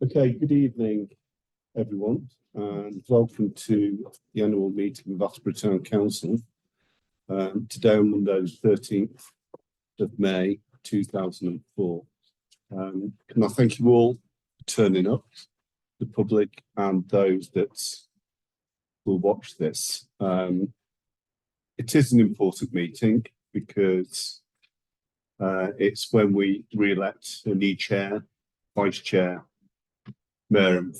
Okay, good evening, everyone, and welcome to the annual meeting of Loughborough Town Council. Today on Monday, the 13th of May 2004. Can I thank you all for turning up, the public and those that will watch this. It is an important meeting because it's when we re-elect a new chair, vice chair, mayor and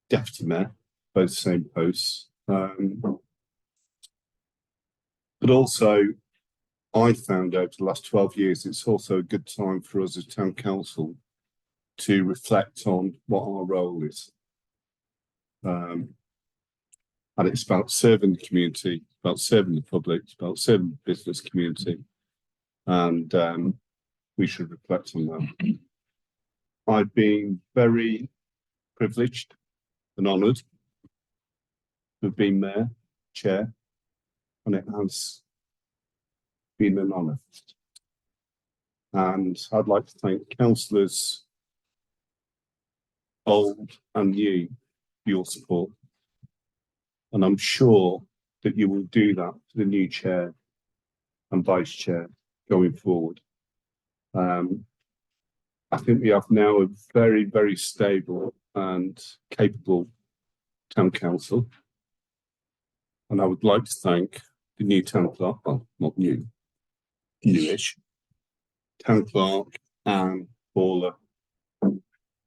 deputy mayor, both same posts. But also, I found over the last 12 years, it's also a good time for us as town council to reflect on what our role is. And it's about serving the community, about serving the public, it's about serving the business community. And we should reflect on that. I've been very privileged and honoured to have been mayor, chair, and it has been an honour. And I'd like to thank councillors, old and new, for your support. And I'm sure that you will do that for the new chair and vice chair going forward. I think we have now a very, very stable and capable town council. And I would like to thank the new town clerk, well, not new, newish, town clerk and all the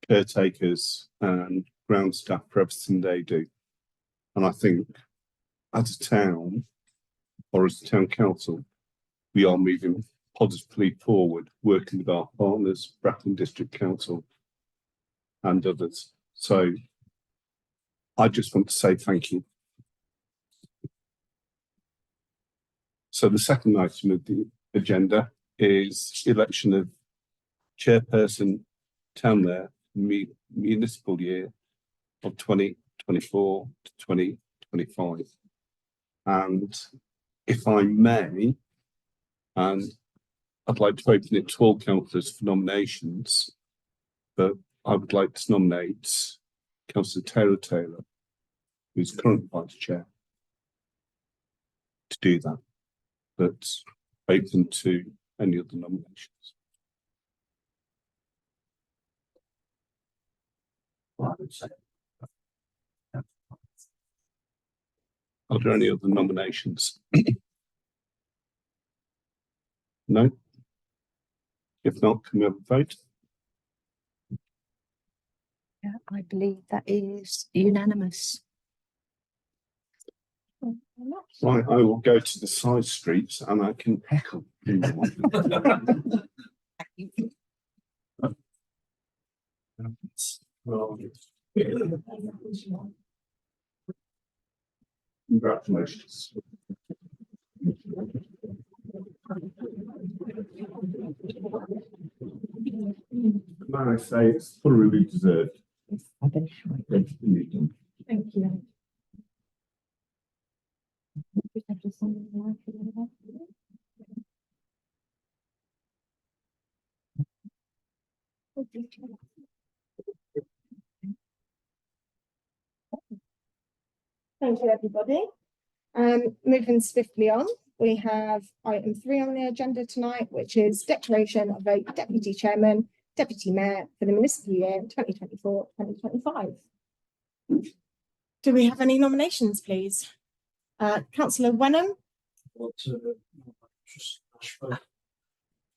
caretakers and ground staff for everything they do. And I think as a town or as a town council, we are moving positively forward, working with our partners, Brecon District Council and others. So I just want to say thank you. So the second item of the agenda is election of chairperson, town mayor, municipal year of 2024 to 2025. And if I may, and I'd like to open it to all councillors for nominations, but I would like to nominate Councillor Taylor, who's current vice chair, to do that. But open to any other nominations. Are there any other nominations? No? If not, can we have a vote? Yeah, I believe that is unanimous. Right, I will go to the side streets and I can heckle. Congratulations. Can I say it's thoroughly deserved? Thank you. Thank you, everybody. Moving swiftly on, we have item 3 on the agenda tonight, which is declaration of a deputy chairman, deputy mayor for the municipal year 2024-2025. Do we have any nominations, please? Councillor Wenham?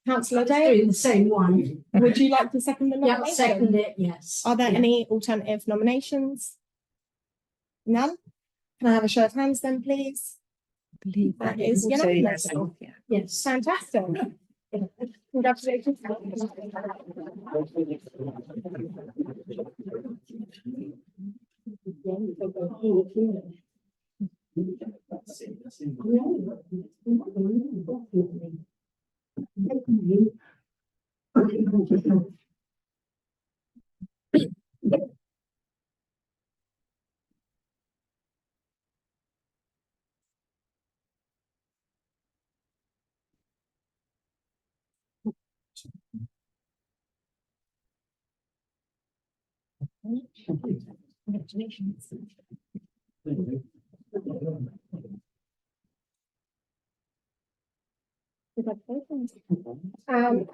Councillor Day? Doing the same one. Would you like to second the nomination? Yeah, second it, yes. Are there any alternative nominations? None? Can I have a show of hands then, please? I believe That is unanimous. yeah. Yes. Fantastic. Congratulations. Congratulations.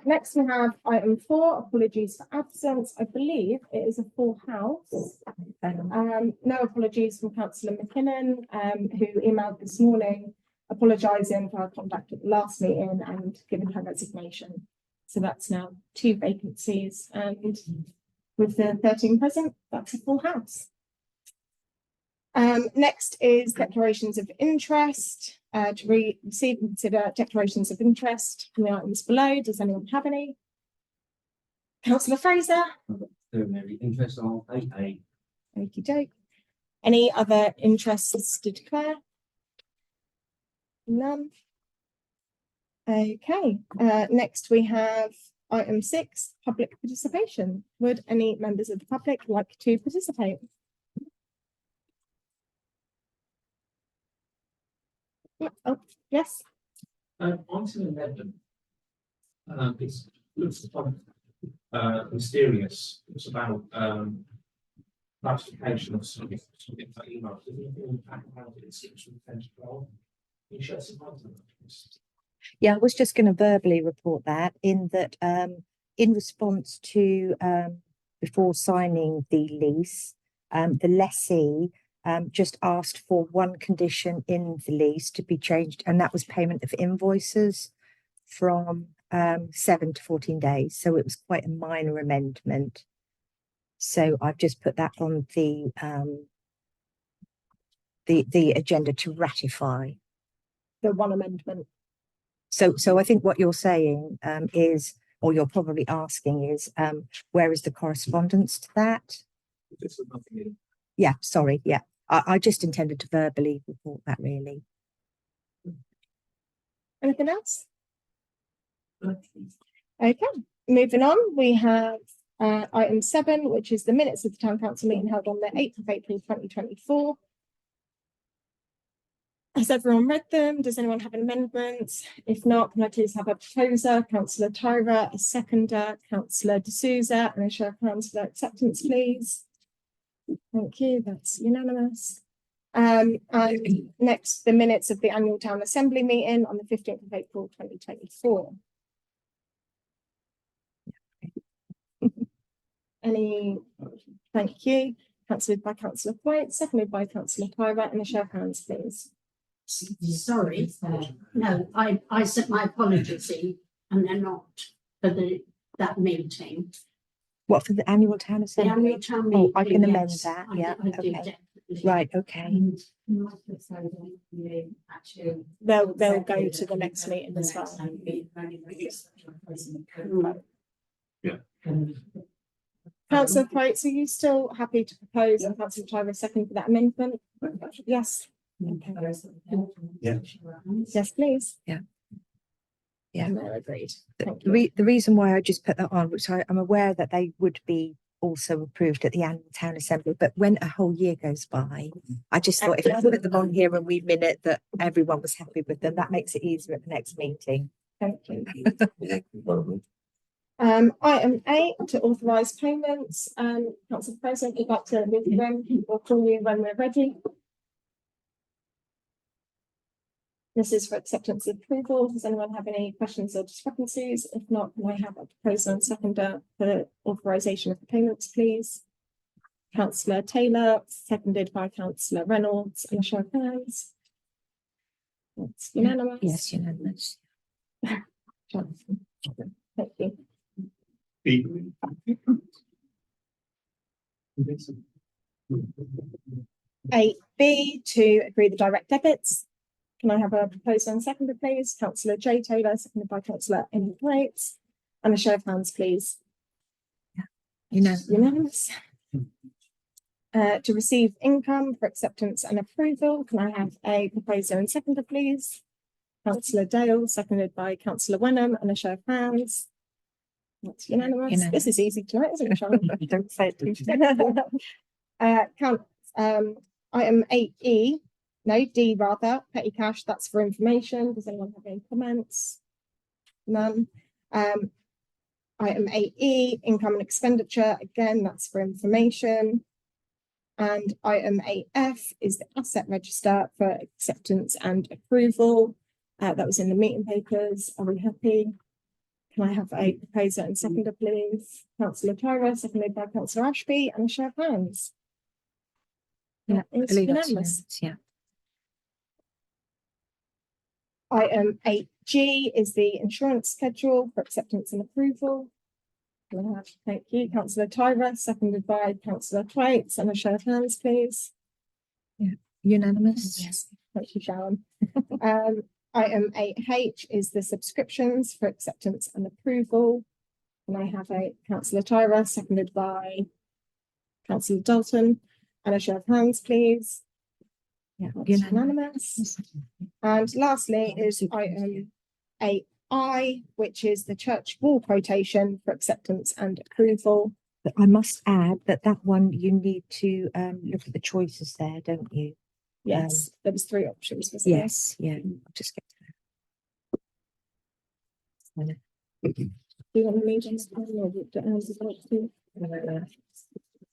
Next we have item 4, apologies for absence. I believe it is a full house. No apologies from Councillor McKinnon, who emailed this morning apologising for her conduct at the last meeting and giving her resignation. So that's now 2 vacancies, and with the 13 present, that's a full house. Next is declarations of interest. To receive and consider declarations of interest from the items below. Does anyone have any? Councillor Fraser. Interest on page 8. Okey doke. Any other interests to declare? None. Okay, next we have item 6, public participation. Would any members of the public like to participate? Oh, yes. Item 11. It looks mysterious. It's about classification of something that email. It seems to be well. You shed some light on that. Yeah, I was just going to verbally report that in that in response to before signing the lease, the lessee just asked for one condition in the lease to be changed, and that was payment of invoices from 7 to 14 days. So it was quite a minor amendment. So I've just put that on the agenda to ratify. The one amendment. So I think what you're saying is, or you're probably asking is, where is the correspondence to that? This is nothing. Yeah, sorry. Yeah, I just intended to verbally report that really. Anything else? Okay, moving on, we have item 7, which is the minutes of the Town Council meeting held on the 8th of April 2024. Has everyone read them? Does anyone have an amendment? If not, can I please have a proposer, Councillor Tyra, a seconder, Councillor D'Souza, and a show of hands for their acceptance, please. Thank you, that's unanimous. And next, the minutes of the annual Town Assembly meeting on the 15th of April 2024. Any? Thank you. Councillor by Councillor White, seconded by Councillor Tyra, and a show of hands, please. Sorry, no, I sent my apologies in, and they're not for that meeting. What, for the annual town The assembly? annual town Oh, meeting. I can amend yes, that. I Yeah, do okay. definitely. Right, okay. And They'll go to the next meeting as well. Yeah. Councillor Throats, are you still happy to propose and Councillor Tyra second for that amendment? Yes. Okay. Yeah. Yes, please. Yeah. Yeah. And they're agreed. Thank The, you. the reason why I just put that on, which I'm aware that they would be also approved at the annual town assembly, but when a whole year goes by, I just thought if I put them on here and we minute that everyone was happy with them, that makes it easier at the next meeting. Thank you. Item 8, to authorise payments. Councillor President, you'd like to move them, we'll call you when we're ready. This is for acceptance of approval. Does anyone have any questions or discrepancies? If not, can I have a proposal and seconder for authorisation of the payments, please? Councillor Taylor, seconded by Councillor Reynolds, and a show of hands. That's unanimous. Yes, unanimous. Jonathan. Thank you. 8B, to agree the direct debits. Can I have a proposal and seconder, please? Councillor J Taylor, seconded by Councillor Emily Thwaites, and a show of hands, please. Unanimous. To receive income for acceptance and approval, can I have a proposer and seconder, please? Councillor Dale, seconded by Councillor Wenham, and a show of hands. That's unanimous. Unanimous. This is easy tonight, isn't it, Sharon? Don't say it too Item 8E, no, D rather, petty cash, that's for information. Does anyone have any comments? None. Item 8E, income and expenditure, again, that's for information. And item 8F is the asset register for acceptance and approval. That was in the meeting papers. Are we happy? Can I have a proposer and seconder, please? Councillor Tyra, seconded by Councillor Ashby, and a show of hands. Yeah, It's I believe that's unanimous. unanimous, yeah. Item 8G is the insurance schedule for acceptance and approval. Can I have- Thank you, Councillor Tyra, seconded by Councillor Thwaites, and a show of hands, please. Unanimous? Yes. Thank you, Sharon. Item 8H is the subscriptions for acceptance and approval. And I have a Councillor Tyra, seconded by Councillor Dalton, and a show of hands, please. Yeah, That's unanimous. And lastly is item 8I, which is the church wall quotation for acceptance and approval. But I must add that that one, you need to look at the choices there, don't you? Yes, there was 3 options, wasn't there? Yes, yeah, I'll just get to that. Do you want to lead on this one, or would Andy like to? Do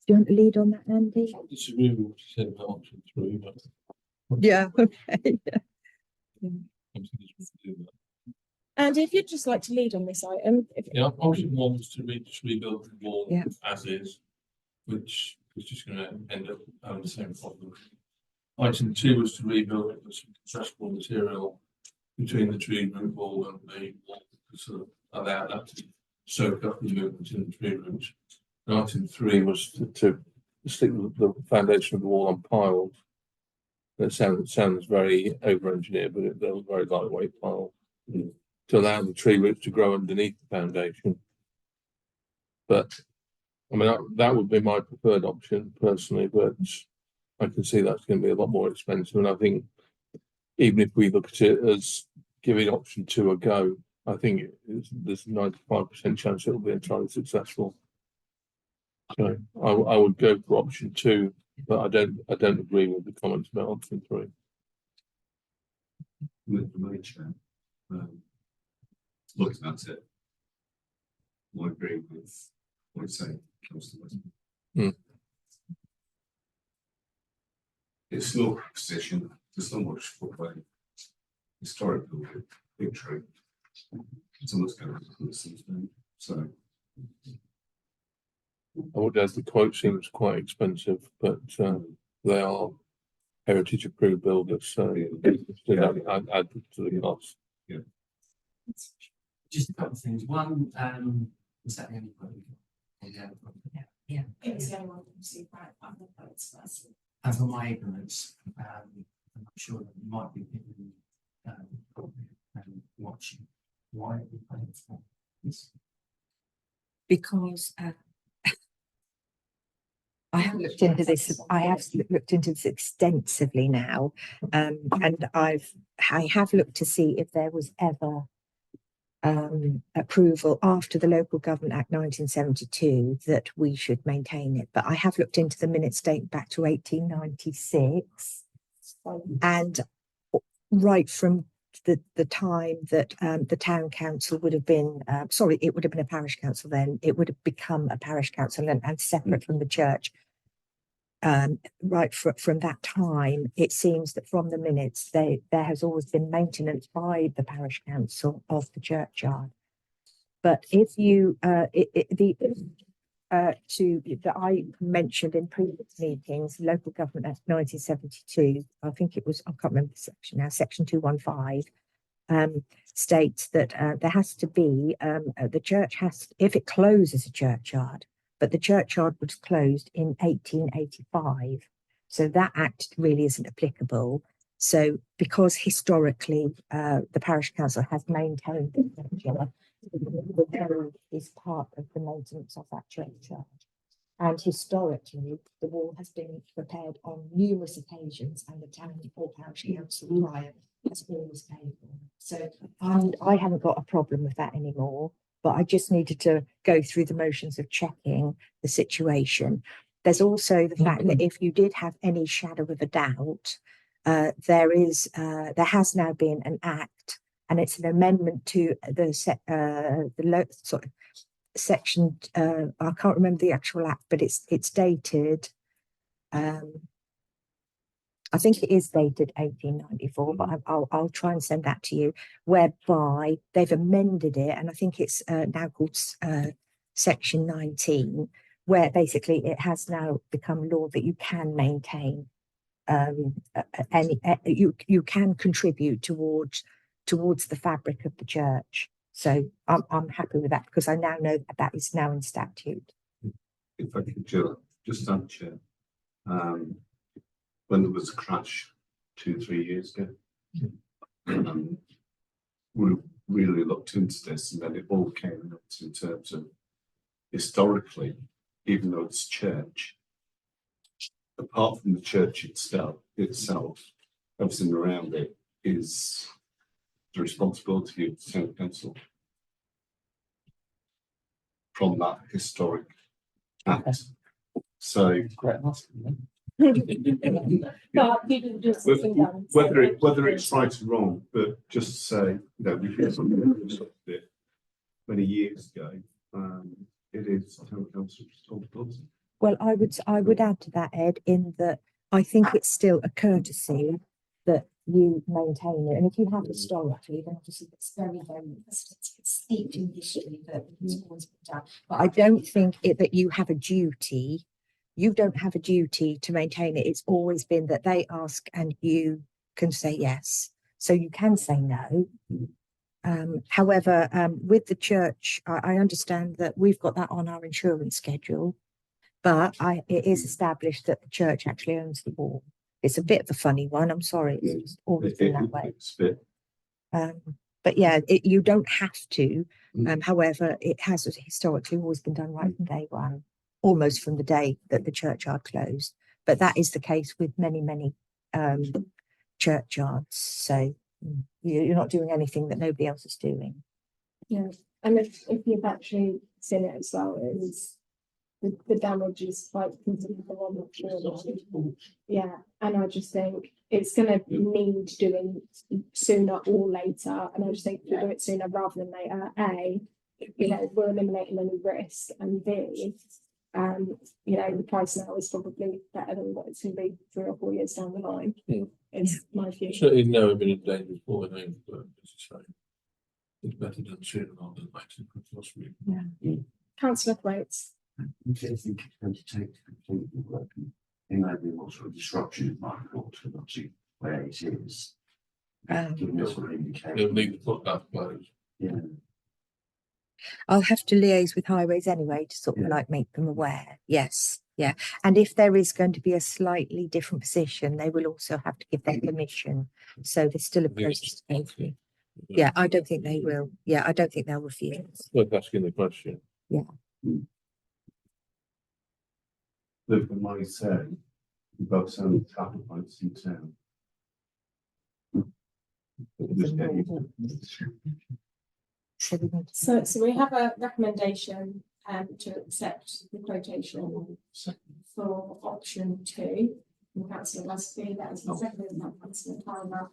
you want to lead on that, Andy? Disagree with what you said about option 3, but Yeah, okay. I'm thinking it's to do that. And if you'd just like to lead on this item, if Yeah, option 1 was to just rebuild the wall Yeah. as is, which was just going to end up having the same problem. Item 2 was to rebuild it with some compressible material between the tree root wall and the wall to sort of allow that to soak up the movement in the tree roots. And item 3 was to stick the foundation of the wall on piles. That sounds very over-engineered, but they're very lightweight pile to allow the tree roots to grow underneath the foundation. But I mean, that would be my preferred option personally, but I can see that's going to be a lot more expensive. And I think even if we look at it as giving option 2 a go, I think there's a 95% chance it will be entirely successful. So I would go for option 2, but I don't agree with the comments about option 3. With the money chair, looking at it, I agree with what you say, Councillor Weston. It's no position, there's not much footway. Historic building, big tree. Someone's going to listen to them, so. I would add the quote seems quite expensive, but they are heritage approved builders, so add to the cost. Just a couple of things. One, was that the only point? Yeah. it's the only one to see right on the votes first. And for my ignorance, I'm not sure that you might be people watching. Why are we paying for this? Because I have looked into this. I have looked into this extensively now, and I have looked to see if there was ever approval after the Local Government Act 1972 that we should maintain it. But I have looked into the minutes dating back to 1896, and right from the time that the town council would have been, it would have been a parish council then, it would have become a parish council and separate from the church. From that time, it seems that from the minutes, there has always been maintenance by the parish council of the churchyard. But if you, that I mentioned in previous meetings, Local Government Act 1972, I think it was, I can't remember the section now, section 215, states that there has to be, the church has, if it closes a churchyard, but the churchyard was closed in 1885. So that act really isn't applicable. So because historically the parish council has maintained the churchyard, the road is part of the maintenance of that churchyard. And historically, the wall has been repaired on numerous occasions, and the town or parish council prior has always paid for it. So I haven't got a problem with that anymore. But I just needed to go through the motions of checking the situation. There's also the fact that if you did have any shadow of a doubt, there has now been an act, and it's an amendment to the section, I can't remember the actual act, but it's dated, I think it is dated 1894, but I'll try and send that to you, whereby they've amended it, and I think it's now called section 19, where basically it has now become law that you can maintain you can contribute towards the fabric of the church. So I'm happy with that, because I now know that is now in statute. If I could just add, Chair, when there was a crash 2-3 years ago, we really looked into this, and then it all came up in terms of historically, even though it's church, apart from the church itself, everything around it is the responsibility of the town council from that historic act. So Great, that's good. But you didn't do something done. whether it's right or wrong, but just to say, you know, we did it many years ago. It is town council's responsibility. Well, I would add to that, Ed, in that I think it's still a courtesy that you maintain it. And if you have historically, then obviously it's very, it's steeped in history that it's always been done. But I don't think that you have a duty. You don't have a duty to maintain it. It's always been that they ask and you can say yes. So you can say no. However, with the church, I understand that we've got that on our insurance schedule, but it is established that the church actually owns the wall. It's a bit of a funny one. I'm sorry, it's just always been that way. But yeah, you don't have to. However, it has historically always been done right from day one, almost from the day that the churchyard closed. But that is the case with many churchyards. So you're not doing anything that nobody else is doing. Yeah, and if you've actually seen it as well, it is the damage is quite considerable. I'm not sure. Yeah, and I just think it's going to need doing sooner or later, and I just think if you do it sooner rather than later, A, you know, we're eliminating any risk, and B, you know, the price now is probably better than what it's going to be 3 or 4 years down the line. It's my view. So it's never been in danger before, I think, but as I say, it's better done sooner rather than later, possibly. Councillor Thwaites. I think it's going to take to complete the work, and enabling what sort of disruption it might cause to obviously where it is. Giving us an indication. They'll need to put that closed. Yeah. I'll have to liaise with highways anyway to sort of Yeah. like make them aware. Yes, yeah. And if there is going to be a slightly different position, they will also have to give their permission. So there's still a process to go through. Yeah, I don't think they will. Yeah, I don't think they'll refuse. Worth asking the question. Look, at my say, we've got some traffic lights in town. Just getting- So we need to- So we have a recommendation to accept the quotation for option 2 from Councillor Westby. That is the second by Councillor Palmer.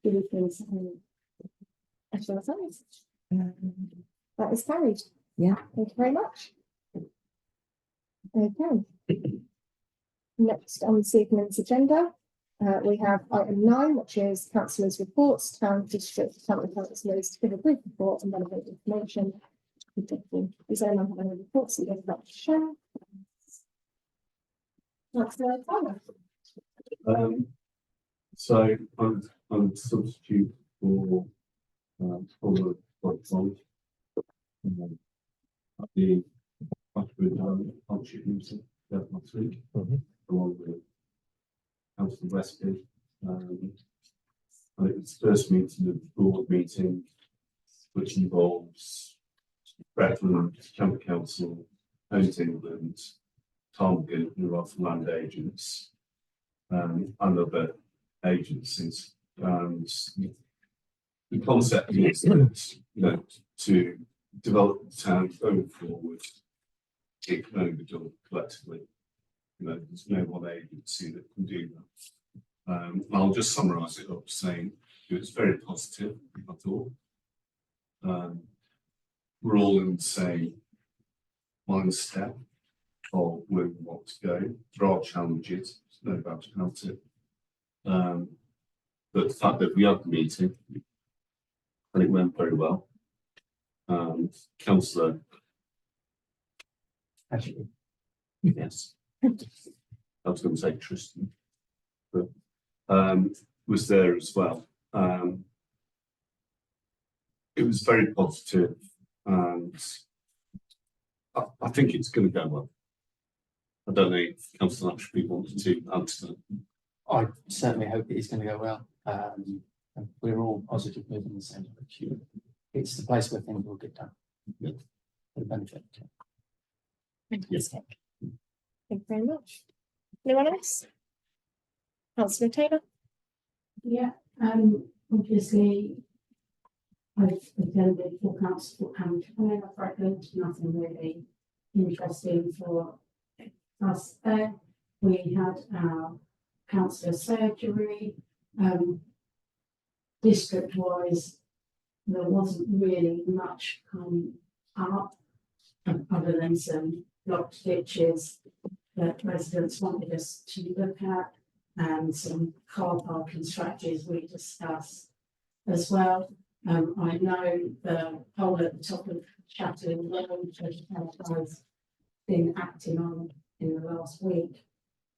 Do we please, actually, that is carried. Yeah. Thank you very much. Okay. Next on this evening's agenda, we have item 9, which is councillors' reports, town district, town councillors to give a brief report and relevant information. Is anyone have any reports that they'd like to share? Councillor Palmer. So I'm substitute for the at the partnership meeting last week, along with Councillor Westby. And it was the first meeting of the board meeting, which involves Bretland, County Council, Homes England, Tarmgate, who are land agents, and other agencies. And the concept is that, you know, to develop the town going forward, it can only be done collectively. You know, there's no one agency that can do that. I'll just summarise it up saying it was very positive, I thought. We're all in the same mind step of where we want to go. There are challenges, there's no doubt about it. But the fact that we had the meeting, and it went very well. And councillor, actually, yes, I was going to say Tristan, but was there as well. It was very positive, and I think it's going to go well. I don't know if Councillor Ashby wanted to answer that. I certainly hope it is going to go well. And we're all positive moving in the same direction. It's the place where things will get done. Yeah. For the benefit. Fantastic. Thank you very much. Anyone else? Councillor Taylor? Yeah, obviously, I've attended full council and I've reckoned nothing really interesting for us there. We had our councillor surgery. District wise, there wasn't really much coming up other than some blocked ditches that residents wanted us to look at, and some car parking strategies we discussed as well. I know the pole at the top of Chatterley Road has been acting on in the last week,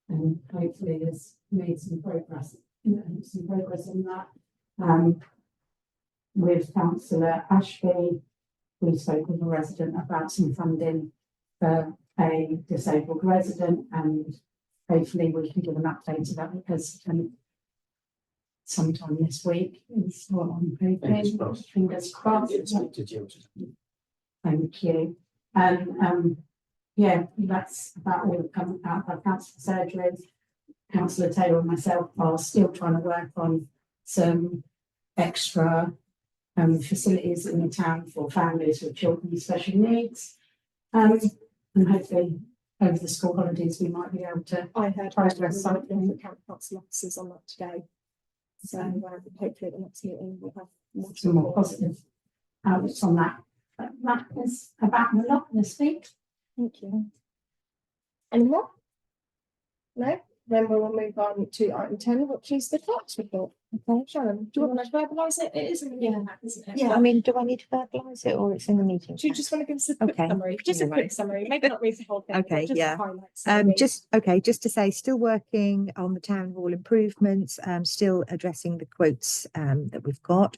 and hopefully has made some progress in that. With Councillor Ashby, we spoke with a resident about some funding for a disabled resident, and hopefully we can give an update to that, because sometime this week is what I'm hoping. Fingers crossed. Thank you. And yeah, that's about all coming out of council surgeries. Councillor Taylor and myself are still trying to work on some extra facilities in the town for families with children with special needs. And hopefully over the school holidays we might be able to I heard progress something something. from the council officers on that today. So hopefully at the next meeting we'll have Some more positive outlets on that. But that is about the lot this week. Thank you. Any more? No? Then we will move on to item 10, which is the clerk's report. Okay, Sharon, do you want to verbalise it? It is in the meeting, isn't it? Yeah, I mean, do I need to verbalise it or it's in the meeting? Do you just want to give us a quick Okay. summary? Just a All quick right. summary, maybe not read the whole thing. but Okay, just the yeah. highlights that we- Just to say, still working on the town hall improvements, still addressing the quotes that we've got.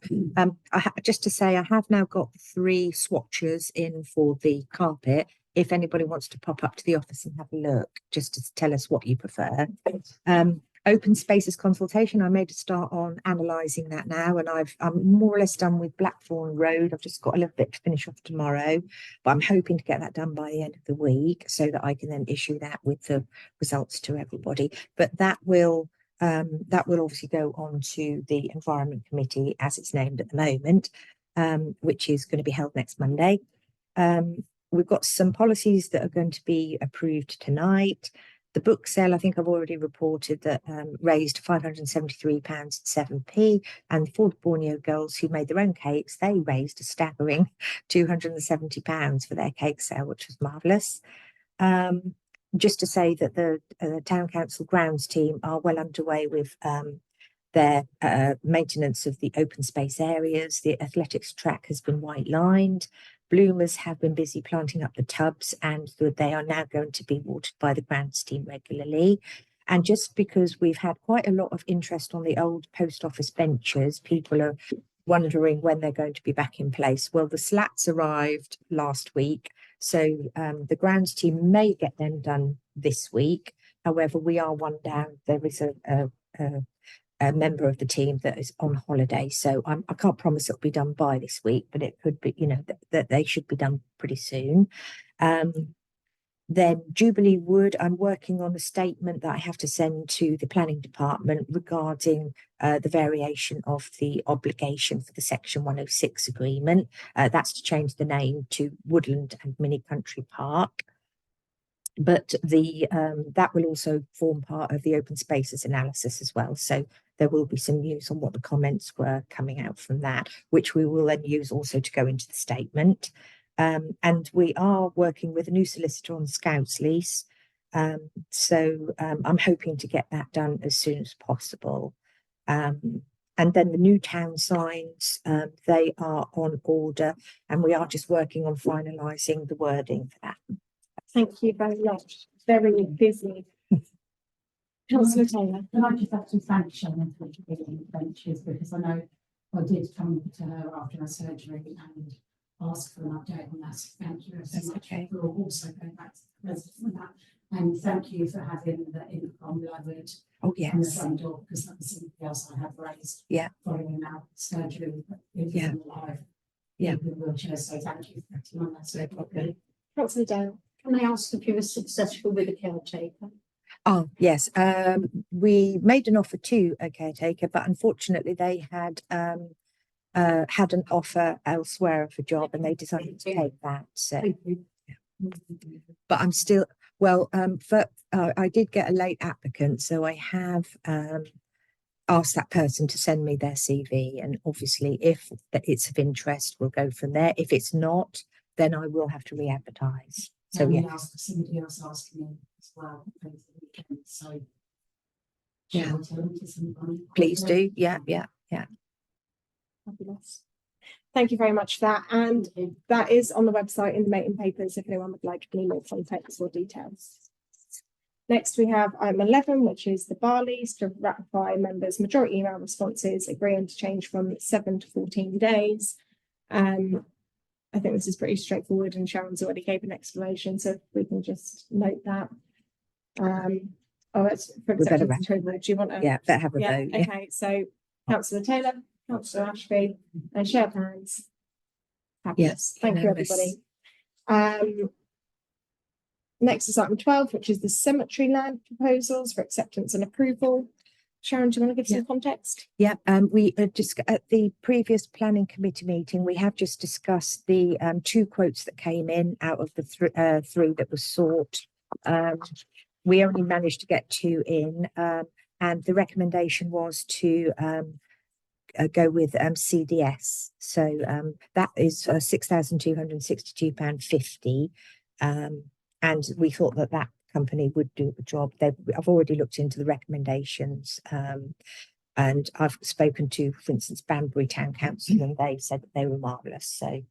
Just to say, I have now got 3 swatches in for the carpet. If anybody wants to pop up to the office and have a look, just to tell us what you prefer. Open spaces consultation, I made a start on analysing that now, and I'm more or less done with Blackthorn Road. I've just got a little bit to finish off tomorrow, but I'm hoping to get that done by the end of the week so that I can then issue that with the results to everybody. But that will obviously go on to the Environment Committee, as it's named at the moment, which is going to be held next Monday. We've got some policies that are going to be approved tonight. The book sale, I think I've already reported that raised £573.07, and for the Borneo girls who made their own cakes, they raised a staggering £270 for their cake sale, which was marvellous. Just to say that the Town Council grounds team are well underway with their maintenance of the open space areas. The athletics track has been white lined. Bloomers have been busy planting up the tubs, and they are now going to be watered by the grounds team regularly. And just because we've had quite a lot of interest on the old post office benches, people are wondering when they're going to be back in place. Well, the slats arrived last week, so the grounds team may get them done this week. However, we are one down. There is a member of the team that is on holiday, so I can't promise it'll be done by this week, but it could be, you know, that they should be done pretty soon. Then Jubilee Wood, I'm working on a statement that I have to send to the planning department regarding the variation of the obligation for the Section 106 agreement. That's to change the name to Woodland and Mini Country Park. But that will also form part of the open spaces analysis as well. So there will be some news on what the comments were coming out from that, which we will then use also to go into the statement. And we are working with a new solicitor on the Scouts lease. I'm hoping to get that done as soon as possible. And then the new town signs, they are on order, and we are just working on finalising the wording for that. Thank you very much. Very busy. Councillor Taylor. Can I just have to thank Shannon for giving the benches, because I know I did come to her after her surgery and ask for an update on that. Thank you so much. Okay. We'll also go back to the resident for that. And thank you for having the intercom lowered Oh, on the yes. front door, because that was something else I had raised. Yeah. Following our surgery. Yeah. Live. Yeah. In the wheelchair, so thank you for acting on that. No problem. Councillor Dale. Can I ask if you were successful with a caretaker? Oh, yes. We made an offer to a caretaker, but unfortunately they had an offer elsewhere of a job, and they decided to take that. So, Thank you. but I'm still, I did get a late applicant, so I have asked that person to send me their CV, and obviously if it's of interest, we'll go from there. If it's not, then I will have to re-advertise. So Somebody yeah, else asked me as well over the weekend, so. Yeah. Shall I tell them to somebody? please do. Yeah. Fabulous. Thank you very much for that. And that is on the website in the mating papers if anyone would like any more context or details. Next, we have item 11, which is the bar lease to ratify members' majority email responses agreeing to change from 7 to 14 days. I think this is pretty straightforward, and Sharon's already gave an explanation, so if we can just note that. It's for We better acceptance and approval. Do you want to? Yeah, better have a Yeah, vote. Yeah. okay, so Councillor Taylor, Councillor Ashby, and share of hands. Fabulous. Thank you, unanimous. everybody. Next is item 12, which is the cemetery land proposals for acceptance and approval. Sharon, do you want to give some context? Yeah, we just at the previous planning committee meeting, we have just discussed the 2 quotes that came in out of the 3 that was sought. We only managed to get 2 in, and the recommendation was to go with CDS. So that is £6,262.50, and we thought that company would do the job. I've already looked into the recommendations, and I've spoken to, for instance, Banbury Town Council, and they said that they were marvellous. So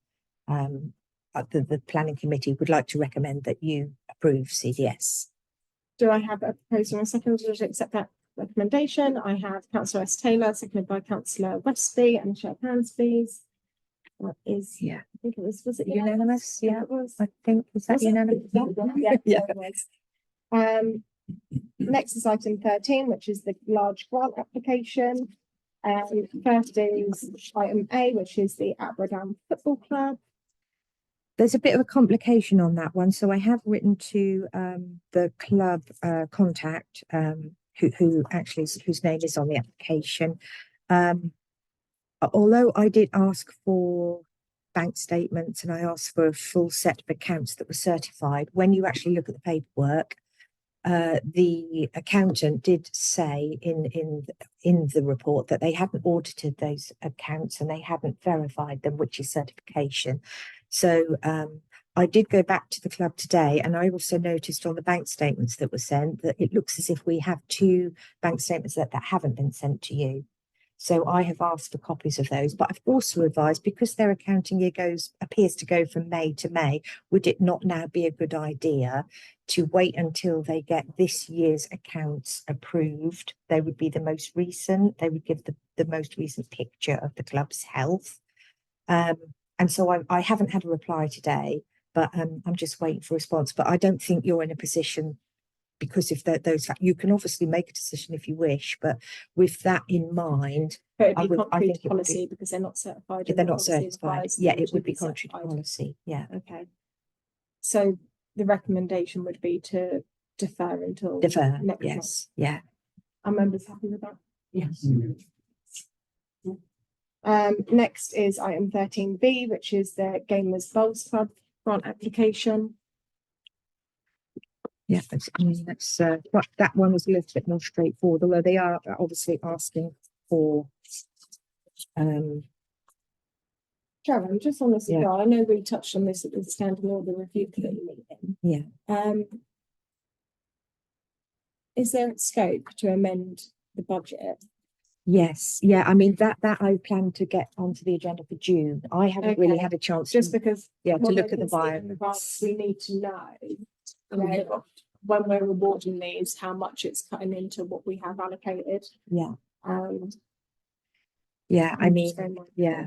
the planning committee would like to recommend that you approve CDS. Do I have a proposal and a second to accept that recommendation? I have Councillor S. Taylor, seconded by Councillor Westby, and share of hands, please. That is, Yeah. I think it was it Unanimous? Yeah, it was. I think, was that Was it? unanimous? Yeah, Yeah. it was. Next is item 13, which is the large grant application. First is item A, which is the Aberdeen Football Club. There's a bit of a complication on that one. So I have written to the club contact, whose name is on the application. Although I did ask for bank statements and I asked for a full set of accounts that were certified, when you actually look at the paperwork, the accountant did say in the report that they hadn't audited those accounts and they hadn't verified them, which is certification. So I did go back to the club today, and I also noticed on the bank statements that were sent that it looks as if we have 2 bank statements that haven't been sent to you. So I have asked for copies of those, but I've also advised, because their accounting year appears to go from May to May, would it not now be a good idea to wait until they get this year's accounts approved? They would be the most recent. They would give the most recent picture of the club's health. And so I haven't had a reply today, but I'm just waiting for a response. But I don't think you're in a position, because if those, you can obviously make a decision if you wish, but with that in mind, But it'd be I contrary think to it would policy be, because they're not certified. if and they're the not policy certified. requires Yeah, them it to would be be contrary to certified. policy. Yeah, Okay. So the recommendation would be to defer until defer. next month. Yes, yeah. Are members happy with that? Yes. Next is item 13B, which is the Gamers Bowls Club grant application. Yeah, that one was a little bit more straightforward, although they are obviously asking for Sharon, just on this as Yeah. well, I know we touched on this at the standing order review committee meeting. Yeah. Is there scope to amend the budget? Yes, yeah, I mean, that I plan to get onto the agenda for June. I haven't really Okay, had a chance Just to, because. yeah, to when look we're at the considering bio. the grants, we need to know, when we're rewarding these, how much it's cutting into what we have allocated. Yeah, Um, yeah, I I'm mean, just very mindful. yeah.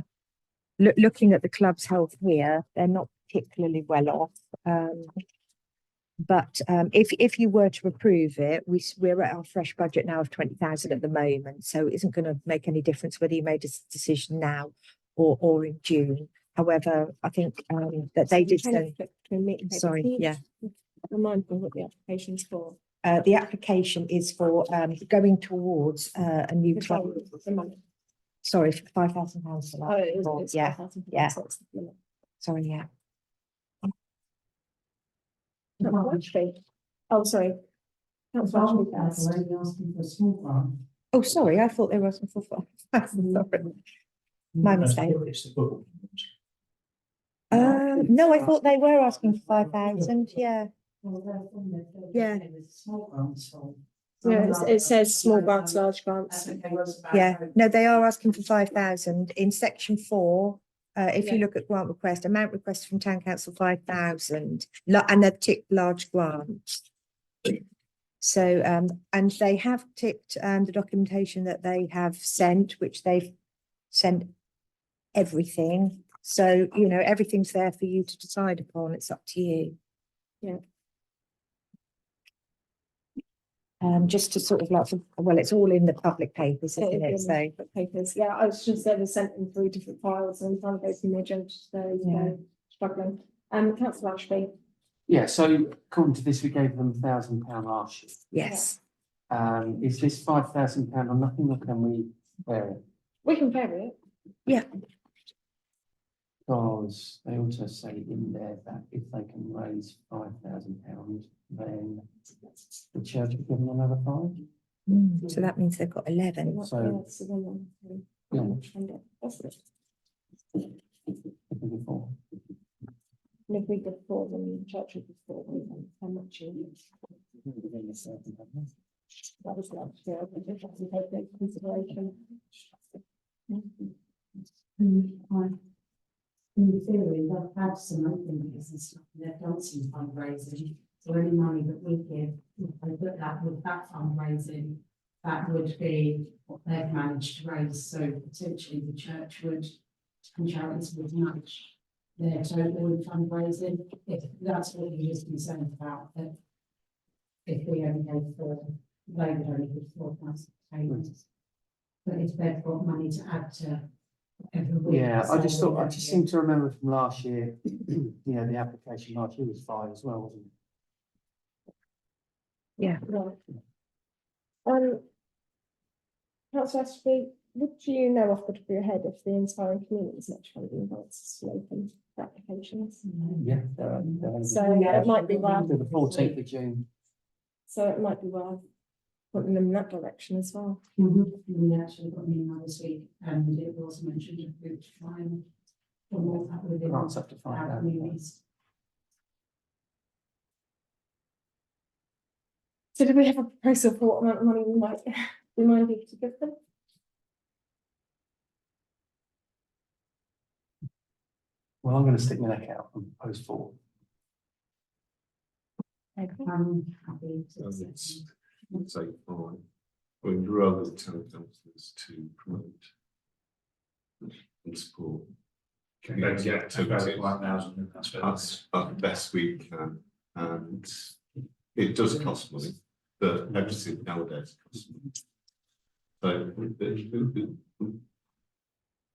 Looking at the club's health here, they're not particularly well off. But if you were to approve it, we're at our fresh budget now of 20,000 at the moment, so it isn't going to make any difference whether you made a decision now or in June. However, I think that they I'm did trying to send. flip between meeting papers. Sorry, Can you yeah. just remind me what the application's for. The application is for going towards a new The club. money, the money. Sorry, for £5,000 for Oh, that. it's Yeah, 5,000, yeah. so it's the limit. sorry, yeah. Councillor Ashby. Oh, sorry. Councillor Ashby first. asking for a small grant. Oh, sorry, I thought they were asking for £5,000. My mistake. No, I thought they were asking for 5,000, yeah. Yeah. Yeah, it says small grants, large grants. Yeah, no, they are asking for 5,000 in section 4. If you Yeah. look at grant request, amount requested from town council 5,000, and they've ticked large grant. So, and they have ticked the documentation that they have sent, which they've sent everything. So, you know, everything's there for you to decide upon. It's up to you. Yeah. Just to sort of like, well, it's all in the public papers, isn't it? So, Papers, yeah, I was just saying, sent in 3 different files and trying to go through the agenda today, Yeah. so struggling. Councillor Ashby. Yeah, so according to this, we gave them £1,000 last year. yes. Is this £5,000 or nothing, or can we vary it? We can vary it. Because they also say in there that if they can raise £5,000, then the church will give them another 5. So that means they've got 11. So- Yeah, so then, Yeah. that's it. If we do 4. And if we did 4, then the church would be 4, then how much is that was last year, but it doesn't take into consideration. In theory, they've had some open business stuff, and they've done some fundraising, so any money that we give, if they put that with that fundraising, that would be what they've managed to raise, so potentially the church would, and charities would match their total fundraising, if that's what you're just concerned about, that if we only gave 4, they would only give 4,000 payments. But if they've got money to add to every week. Yeah, I just so thought, I just seem to remember from last year, you know, the application last year was 5 as well, wasn't it? Yeah. Right. Councillor Ashby, would you know off the top of your head if the Inspiring Communities Match Funding invites is still open for applications? Yeah. they're So it might be worth, to the 14th of June. so it might be worth putting them in that direction as well. We actually got an email this week, and it was mentioned a group to try and promote that within Grants up to our 5,000. communities. So do we have a proposal for what amount of money we might be to give them? Well, I'm going to stick my neck out and post 4. Happy to. Say fine. I mean, rather than tell councillors to promote and support. community activities. That's the best we can, and it does cost money, but everything nowadays costs money. So,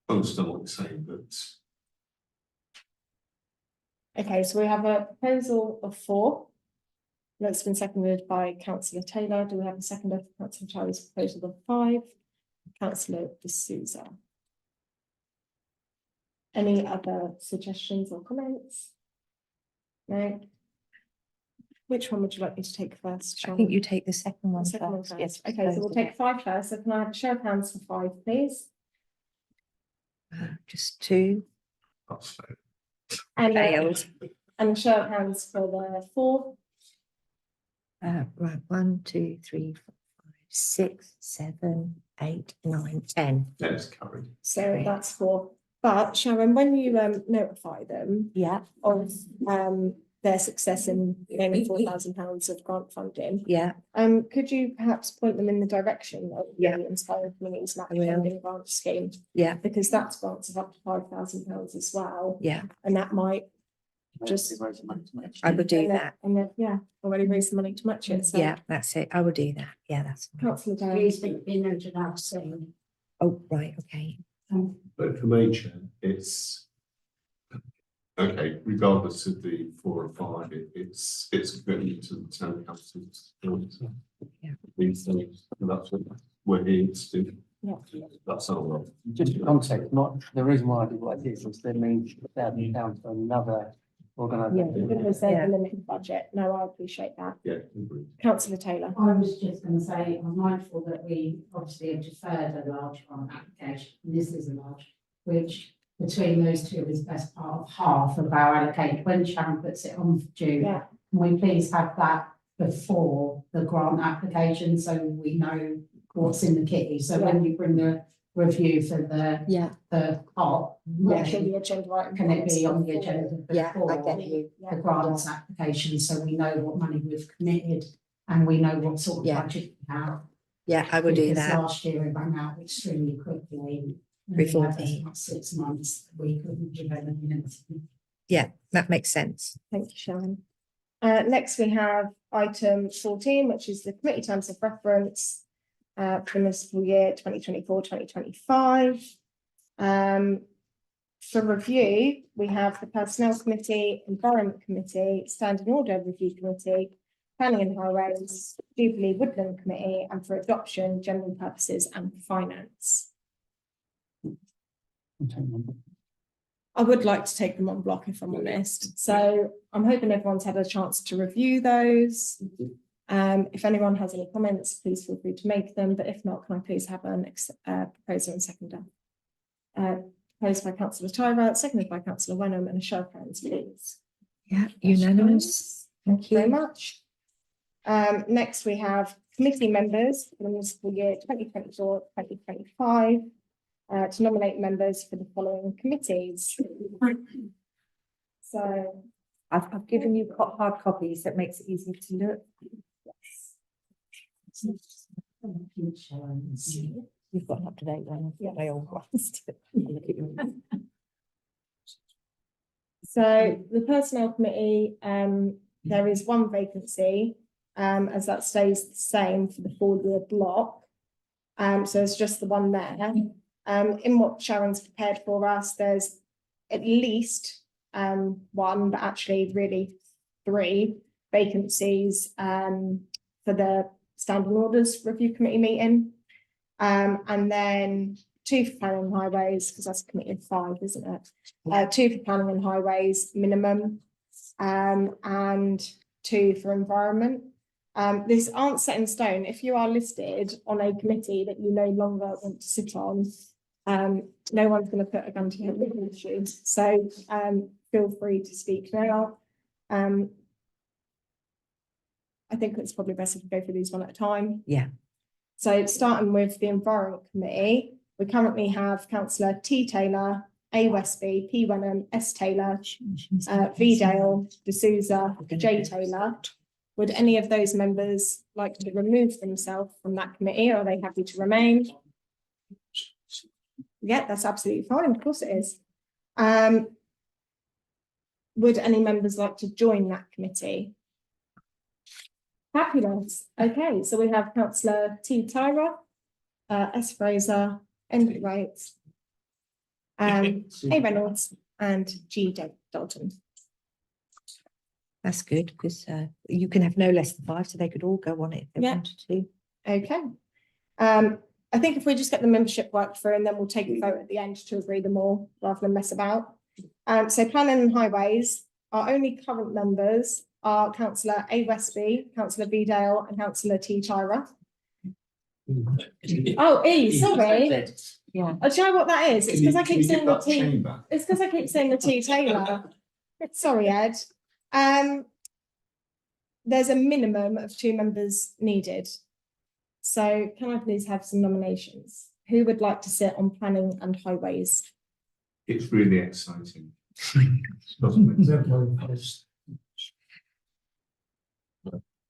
I understand what you're saying, but Okay, so we have a proposal of 4. That's been seconded by councillor Taylor. Do we have a seconder for councillor Charlie's proposal of 5? Councillor D'Souza. Any other suggestions or comments? No. Which one would you like me to take first? I think you take the second one The second one first. first. Yes. Okay, so we'll take 5 first. So can I have a show of hands for 5, please? Just 2. That's fair. And, Failed. and show of hands for the 4. Right, 1, 2, 3, 4, 5, 6, 7, 8, 9, 10. That's carried. So Okay. that's 4. But Sharon, when you notify them Yeah, of their success in gaining £4,000 of grant funding, yeah, could you perhaps point them in the direction of Yeah. the Inspired Communities Match I will. Funding Grant Scheme? yeah, Because that's grants of up to £5,000 as well, yeah. and that might just Raise the money to match I it. would do and then- that. and then, yeah, already raised the money to match it. So Yeah, that's it. I will do that. Yeah, that's fine. Councillor Dale. Please be noted out soon. Oh, right, okay. But for me, Chair, it's okay, regardless of the 4 or 5, it's a commitment to the town council. Yeah. These things, and that's what we're here to do. Yeah. That's our role. Just for context, the reason why I did what I did was there means £1,000 for another organisation. Because there's Yeah. a limited budget. No, I appreciate that. Yeah, agreed. Councillor Taylor. I was just going to say, I'm mindful that we obviously have deferred a large grant application, and this is a large, which between those two is best part of half of our allocation. When Sharon puts it on for June, Yeah. can we please have that before the grant application so we know what's in the kitty? So when you bring the review for Yeah, the pot, Make sure the agenda item. can it be on the agenda yeah, I before get you. the grants application, so we know what money we've committed and we know what sort of Yeah. budget we have? Yeah, I will do Because that. last year it ran out extremely quickly. and Before we had the- about 6 months, we couldn't give anything. Yeah, that makes sense. Thank you, Sharon. Next, we have item 14, which is the committee terms of reference for the municipal year 2024-2025. For review, we have the Personnel Committee, Environment Committee, Standing Order Review Committee, Planning and Highways, Jubilee Woodland Committee, and for adoption, general purposes and finance. I would like to take them on block if I'm honest. So I'm hoping everyone's had a chance to review those. If anyone has any comments, please feel free to make them, but if not, can I please have an proposer and seconder? Proposed by councillor Tyra, seconded by councillor Wenham, and a show of hands, please. Yeah, unanimous. Thank Very you. much. Next, we have committee members for the municipal year 2024-2025 to nominate members for the following committees. So I've given you hard copies. That makes it easier to look. You've got an up-to-date one. Yeah. My old ones. Look at you. So the personnel committee, there is one vacancy, as that stays the same for the 4-year block. So it's just the one there. In what Sharon's prepared for us, there's at least one, but actually really 3 vacancies for the Standing Orders Review Committee meeting. And then 2 for planning and highways, because that's a committee of 5, isn't it? 2 for planning and highways minimum, and 2 for environment. These aren't set in stone. If you are listed on a committee that you no longer want to sit on, no one's going to put a gun to your head with you. So feel free to speak now. I think it's probably best if we go through these one at a time. Yeah. So starting with the Environment Committee, we currently have Councillor T Taylor, A Westby, P Wenham, S Taylor, V Dale, D'Souza, J Taylor. Would any of those members like to remove themselves from that committee, or are they happy to remain? Yeah, that's absolutely fine. Of course it is. Would any members like to join that committee? Fabulous. Okay, so we have Councillor T Tyra, S Fraser, N Wright, A Reynolds, and G Dalton. That's good, because you can have no less than 5, so they could all go on it if they Yeah. wanted to. Okay. I think if we just get the membership worked through and then we'll take a vote at the end to agree them all rather than mess about. So planning and highways, our only current members are Councillor A Westby, Councillor V Dale, and Councillor T Tyra. Oh, E, sorry. Yeah. Do you know what that is? It's because I Can keep you saying give the that T. chain back? It's because I keep saying the T Taylor. Sorry, Ed. There's a minimum of 2 members needed. So can I please have some nominations? Who would like to sit on planning and highways? It's really exciting. Doesn't it?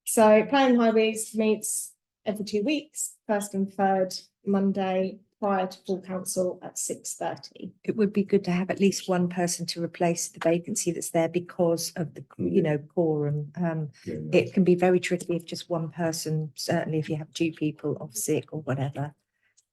So planning and highways meets every 2 weeks, first and third Monday prior to full council at 6:30. It would be good to have at least one person to replace the vacancy that's there because of the, you know, quorum. It can be very tricky if just one person, certainly if you have 2 people off sick or whatever,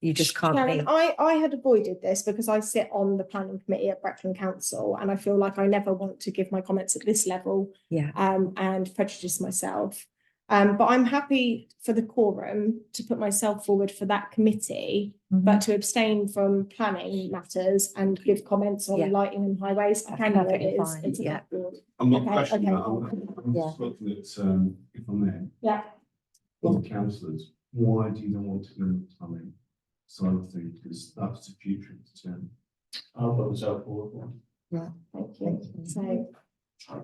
you just can't Karen, be. I had avoided this because I sit on the planning committee at Brecon Council and I feel like I never want to give my comments at this level Yeah, and prejudice myself. But I'm happy for the quorum to put myself forward for that committee, but to abstain from planning matters and give comments on Yeah. lighting and highways. I That's can know it perfectly is, fine, it's a yeah. backboard. I'm not Okay, questioning okay. that. I'm Yeah. just looking at, if I'm there, Yeah, other councillors, why do you not want to go in the planning side of things? Because that's the future of the town. I'll put myself forward one. thank you. So,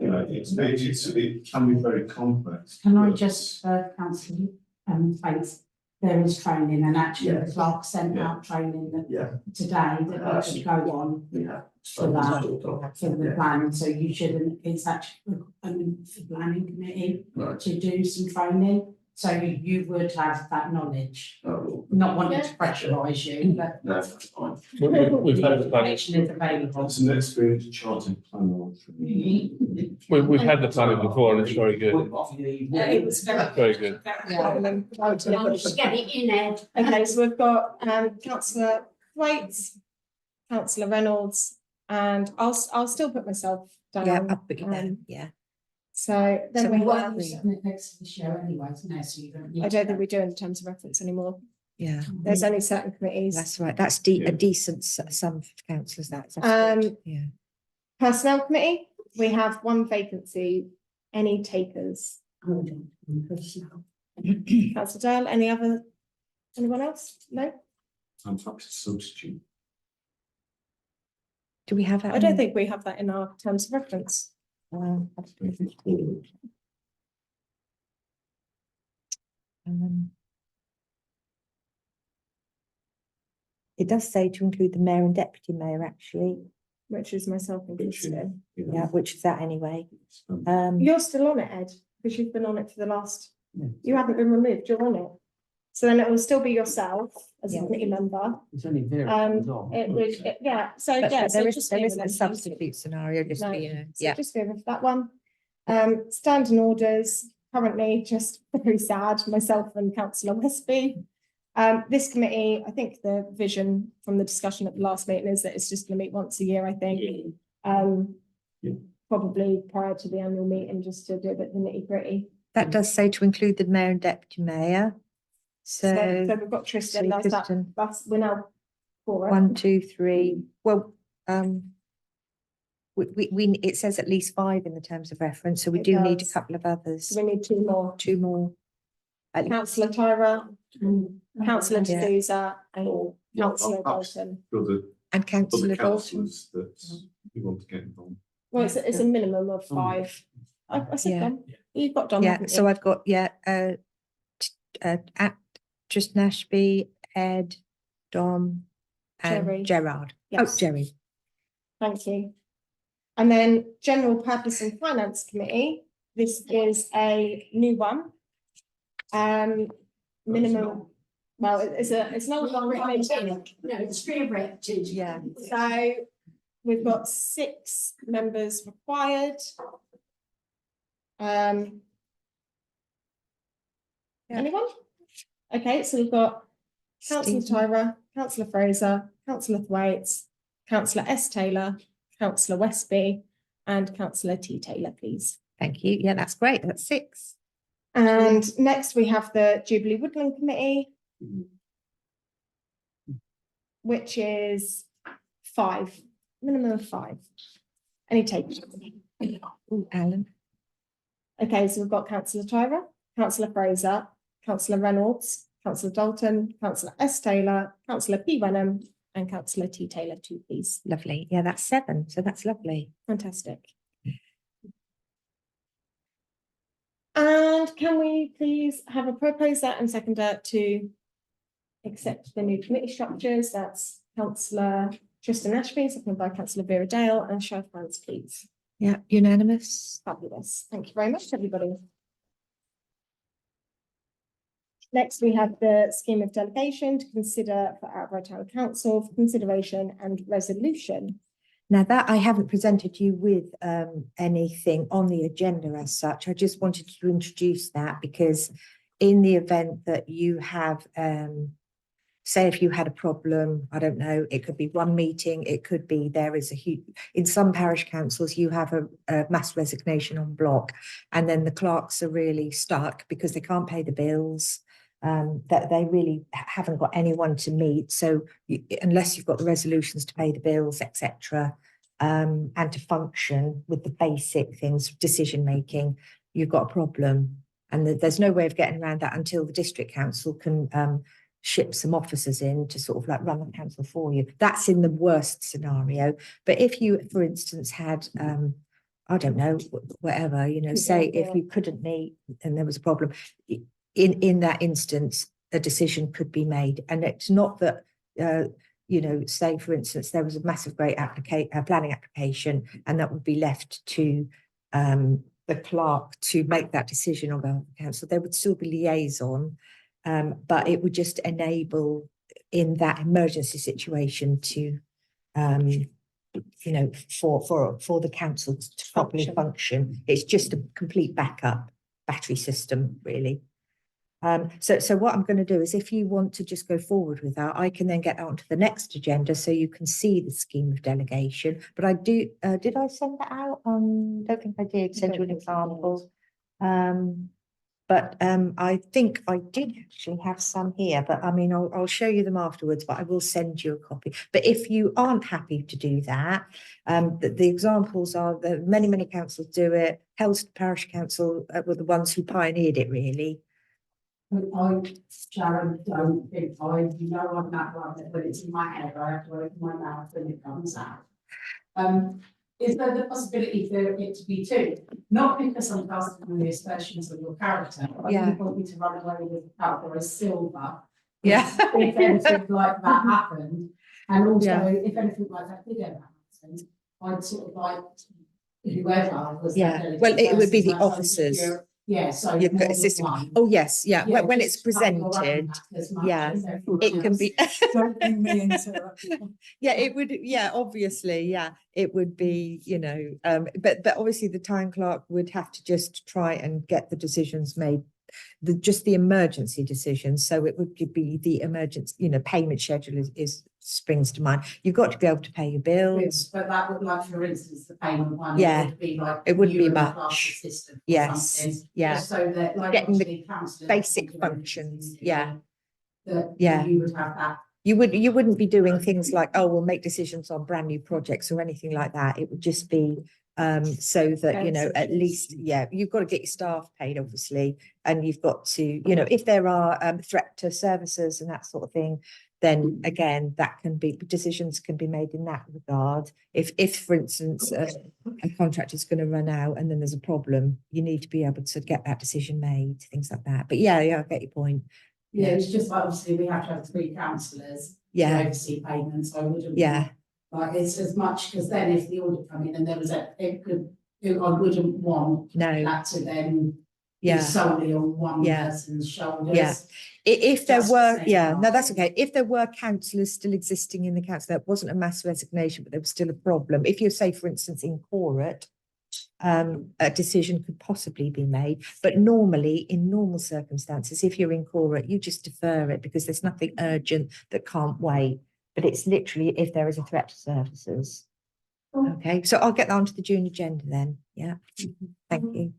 You know, it can be very complex. Can I just, councillor, thanks, there is training and actually the clerk sent out training that today that you can go on for that, for the planning, so you shouldn't, it's actually, for planning committee to do some training, so you would have that knowledge. Not wanting to pressurise you, but No, that's fine. We've had the planning, information is available. It's an experienced chartered planner. we've had the planning before and it's very good. it was Very good. Just get it in there. Okay, so we've got councillor Thwaites, councillor Reynolds, and I'll still put myself down. yeah, I'll put you down, yeah. So then So we what have, are we- Submit next to the show anyway, no, so you don't need. I don't think we do in terms of reference anymore. Yeah, There's only certain committees. that's right. That's Yeah. a decent sum for councillors, that's good. Yeah. Personnel committee, we have 1 vacancy. Any takers? Councillor Dale, anyone else? No? I'm happy to substitute. Do we have that? I don't think we have that in our terms of reference. Um, It does say to include the mayor and deputy mayor, actually. Which is myself and Which is- Christian. Yeah, which is that anyway. Um, You're still on it, Ed, because you've been on it for the last, you haven't been removed, you're on it. So then it will still be yourself as a Yeah. committee member. It's only there. It would, yeah, so but yeah, so there just. isn't be a with it. substitute scenario, just No. for, you know, So yeah. just go with that one. Standing orders, currently just very sad, myself and councillor Westby. This committee, I think the vision from the discussion at the last meeting is that it's just gonna meet once a year, I think. Probably prior to the annual meeting, just to do a bit of the nitty gritty. That does say to include the mayor and deputy mayor. So So, we've got Tristan, so that's that, Tristan, we're now. For it. 1, 2, 3, well, it says at least 5 in the terms of reference, so we It do need a does. couple of others, So we need 2 more. 2 more. Councillor Tyra, councillor Yeah. D'Souza and councillor perhaps Bolton. For the And other councillor Dalton. councillors that we want to get involved. Well, it's a minimum of 5. I said Yeah. Dom, you've got Dom, Yeah, haven't so you? I've got, Tristan Ashby, Ed, Dom, Jerry. and Gerard. Oh, Yes. Jerry. Thank you. And then General Purpose and Finance Committee, this is a new one. Minimum, well, it's an old one. No, it's re-erected. Yeah. So we've got 6 members required. Yeah. Anyone? Okay, so we've got councillor Stephen. Tyra, councillor Fraser, councillor Thwaites, councillor S Taylor, councillor Westby, and councillor T Taylor, please. Thank you. Yeah, that's great. That's 6. And next we have the Jubilee Woodland Committee, which is 5, minimum of 5. Any takers? Ooh, Alan. Okay, so we've got councillor Tyra, councillor Fraser, councillor Reynolds, councillor Dalton, councillor S Taylor, councillor P Wenham, and councillor T Taylor 2, please. Lovely. Yeah, that's 7. So that's lovely. Fantastic. And can we please have a proposer and seconder to accept the new committee structures? That's councillor Tristan Ashby, seconded by councillor Vera Dale, and show of hands, please. Yeah, unanimous. Fabulous. Thank you very much, everybody. Next, we have the scheme of delegation to consider for Outborough Town Council for consideration and resolution. Now that I haven't presented you with anything on the agenda as such, I just wanted to introduce that because in the event that you have, say if you had a problem, I don't know, it could be one meeting, it could be there is a huge, in some parish councils, you have a mass resignation on block and then the clerks are really stuck because they can't pay the bills. That they really haven't got anyone to meet. So unless you've got the resolutions to pay the bills, etc., and to function with the basic things, decision making, you've got a problem. And there's no way of getting around that until the district council can ship some officers in to sort of like run the council for you. That's in the worst scenario. But if you, for instance, had I don't know, whatever, you know, say if you couldn't meet and there was a problem, in that instance, a decision could be made. And it's not that, you know, say, for instance, there was a massive great planning application and that would be left to the clerk to make that decision on behalf of the council. There would still be liaison, but it would just enable in that emergency situation to, you know, for the council to properly function. It's just a complete backup battery system, really. So what I'm going to do is if you want to just go forward with that, I can then get onto the next agenda so you can see the scheme of delegation. But I do, did I send that out? Don't think I did, send you an example. But I think I did actually have some here, but I mean, I'll show you them afterwards, but I will send you a copy. But if you aren't happy to do that, the examples are that many councils do it. Helston Parish Council were the ones who pioneered it, really. Sharon, don't think I'm that one that when it's in my head, I have to open my mouth when it comes out. Is there the possibility for it to be 2? Not because I'm casting on the aspersions of your character, I wouldn't want you to run away with the power or a silver. Yeah. If anything like that happened, and also if anything like that did ever happen, I'd sort of like whoever was. Well, it would be the officers. Yeah, so You've got a system. Oh yes, yeah. When it's presented, yeah, it can be. Don't bring me into it. Yeah, it would. Yeah, obviously, yeah, it would be. You know, but obviously the town clerk would have to just try and get the decisions made. Just the emergency decisions. So it would be the emergency. You know, payment schedule is springs to mind. You've got to be able to pay your bills. But that would, like, for instance, the payment one. Yeah, it would be like it wouldn't be you and the much. class assistant or Yes, something, yeah. just so that, like, Getting the obviously councillors basic can do functions, everything, yeah. That Yeah. you would have that. You wouldn't be doing things like, oh, we'll make decisions on brand new projects or anything like that. It would just be so that, you know, at least, yeah, you've got to get your staff paid, obviously, and you've got to, you know, if there are threat to services and that sort of thing, then again, that can be, decisions can be made in that regard. If for instance, a contract is going to run out and then there's a problem, you need to be able to get that decision made, things like that. But yeah, I get your point. Yeah, it's just like, obviously we have to have 3 councillors to oversee payments. I wouldn't. Yeah. Like, it's as much, because then if the order come in and there was I wouldn't want that to then be solely on one person's shoulders. Yeah. If there were, no, that's okay. If there were councillors still existing in the council, that wasn't a mass resignation, but there was still a problem. If you say, for instance, in Court, a decision could possibly be made, but normally in normal circumstances, if you're in Court, you just defer it because there's nothing urgent that can't wait. But it's literally if there is a threat to services. Okay, so I'll get that onto the June agenda then. Yeah, thank you.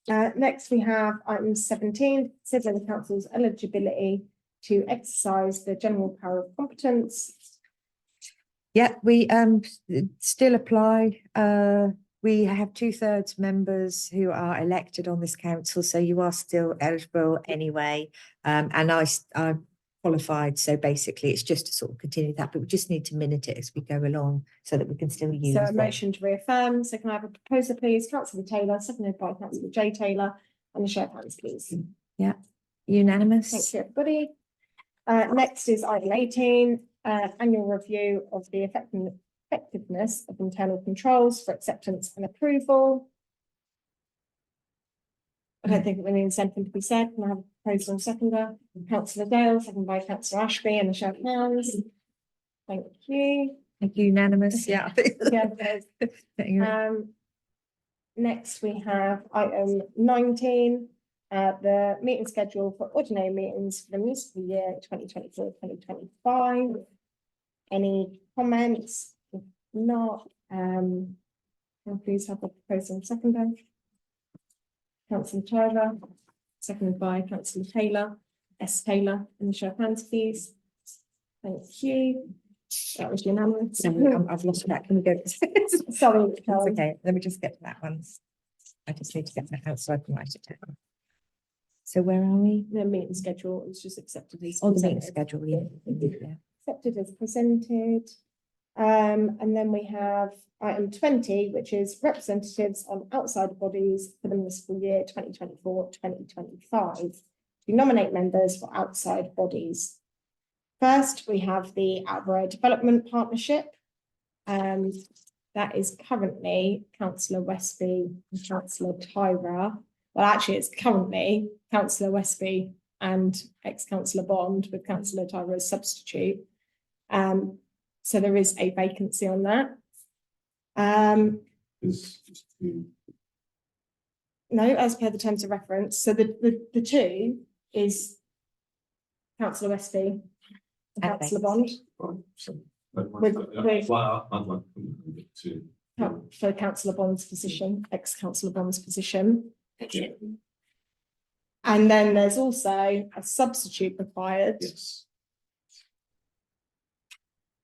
Next, we have item 17, consider the council's eligibility to exercise the general power of competence. Yeah, we still apply. We have 2/3 members who are elected on this council, so you are still eligible anyway. And qualified. So basically it's just to sort of continue that, but we just need to minute it as we go along so that we can still use So a them. motion to reaffirm. So can I have a proposer, please? Councillor Taylor, seconded by Councillor J Taylor, and the show of hands, please. Unanimous? Thank you, everybody. Next is item 18, annual review of the effectiveness of internal controls for acceptance and approval. I don't think we need anything to be said. Can I have a proposal and seconder? Councillor Dale, seconded by Councillor Ashby, and the show of hands. Thank you. Thank you, unanimous, yeah. Yeah, there's- next we have item 19, the meeting schedule for ordinary meetings for the municipal year 2024-2025. Any comments? If not, can I please have a proposal and seconder? Councillor Tyler, seconded by Councillor Taylor, S Taylor, and the show of hands, please. Thank you. That was unanimous. I've lost that. Can we go? Sorry, That's Carol. okay, let me just get to that one. I just need to get that out so I can write it down. So where are we? The meeting schedule is just accepted as Oh, the meeting presented. schedule, yeah. Accepted as presented. And then we have item 20, which is representatives on outside bodies for the municipal year 2024-2025. To nominate members for outside bodies. First, we have the Outborough Development Partnership. That is currently Councillor Westby and Councillor Tyra. Well, actually, it's currently Councillor Westby and ex-Councillor Bond with Councillor Tyra as substitute. So there is a vacancy on that. Is just to No, as per the terms of reference. So the two is Councillor Westby and And Councillor Bond. right, so. With- Well, I'd like to. For Councillor Bond's position, ex-Councillor Bond's position. And then there's also a substitute required. Yes.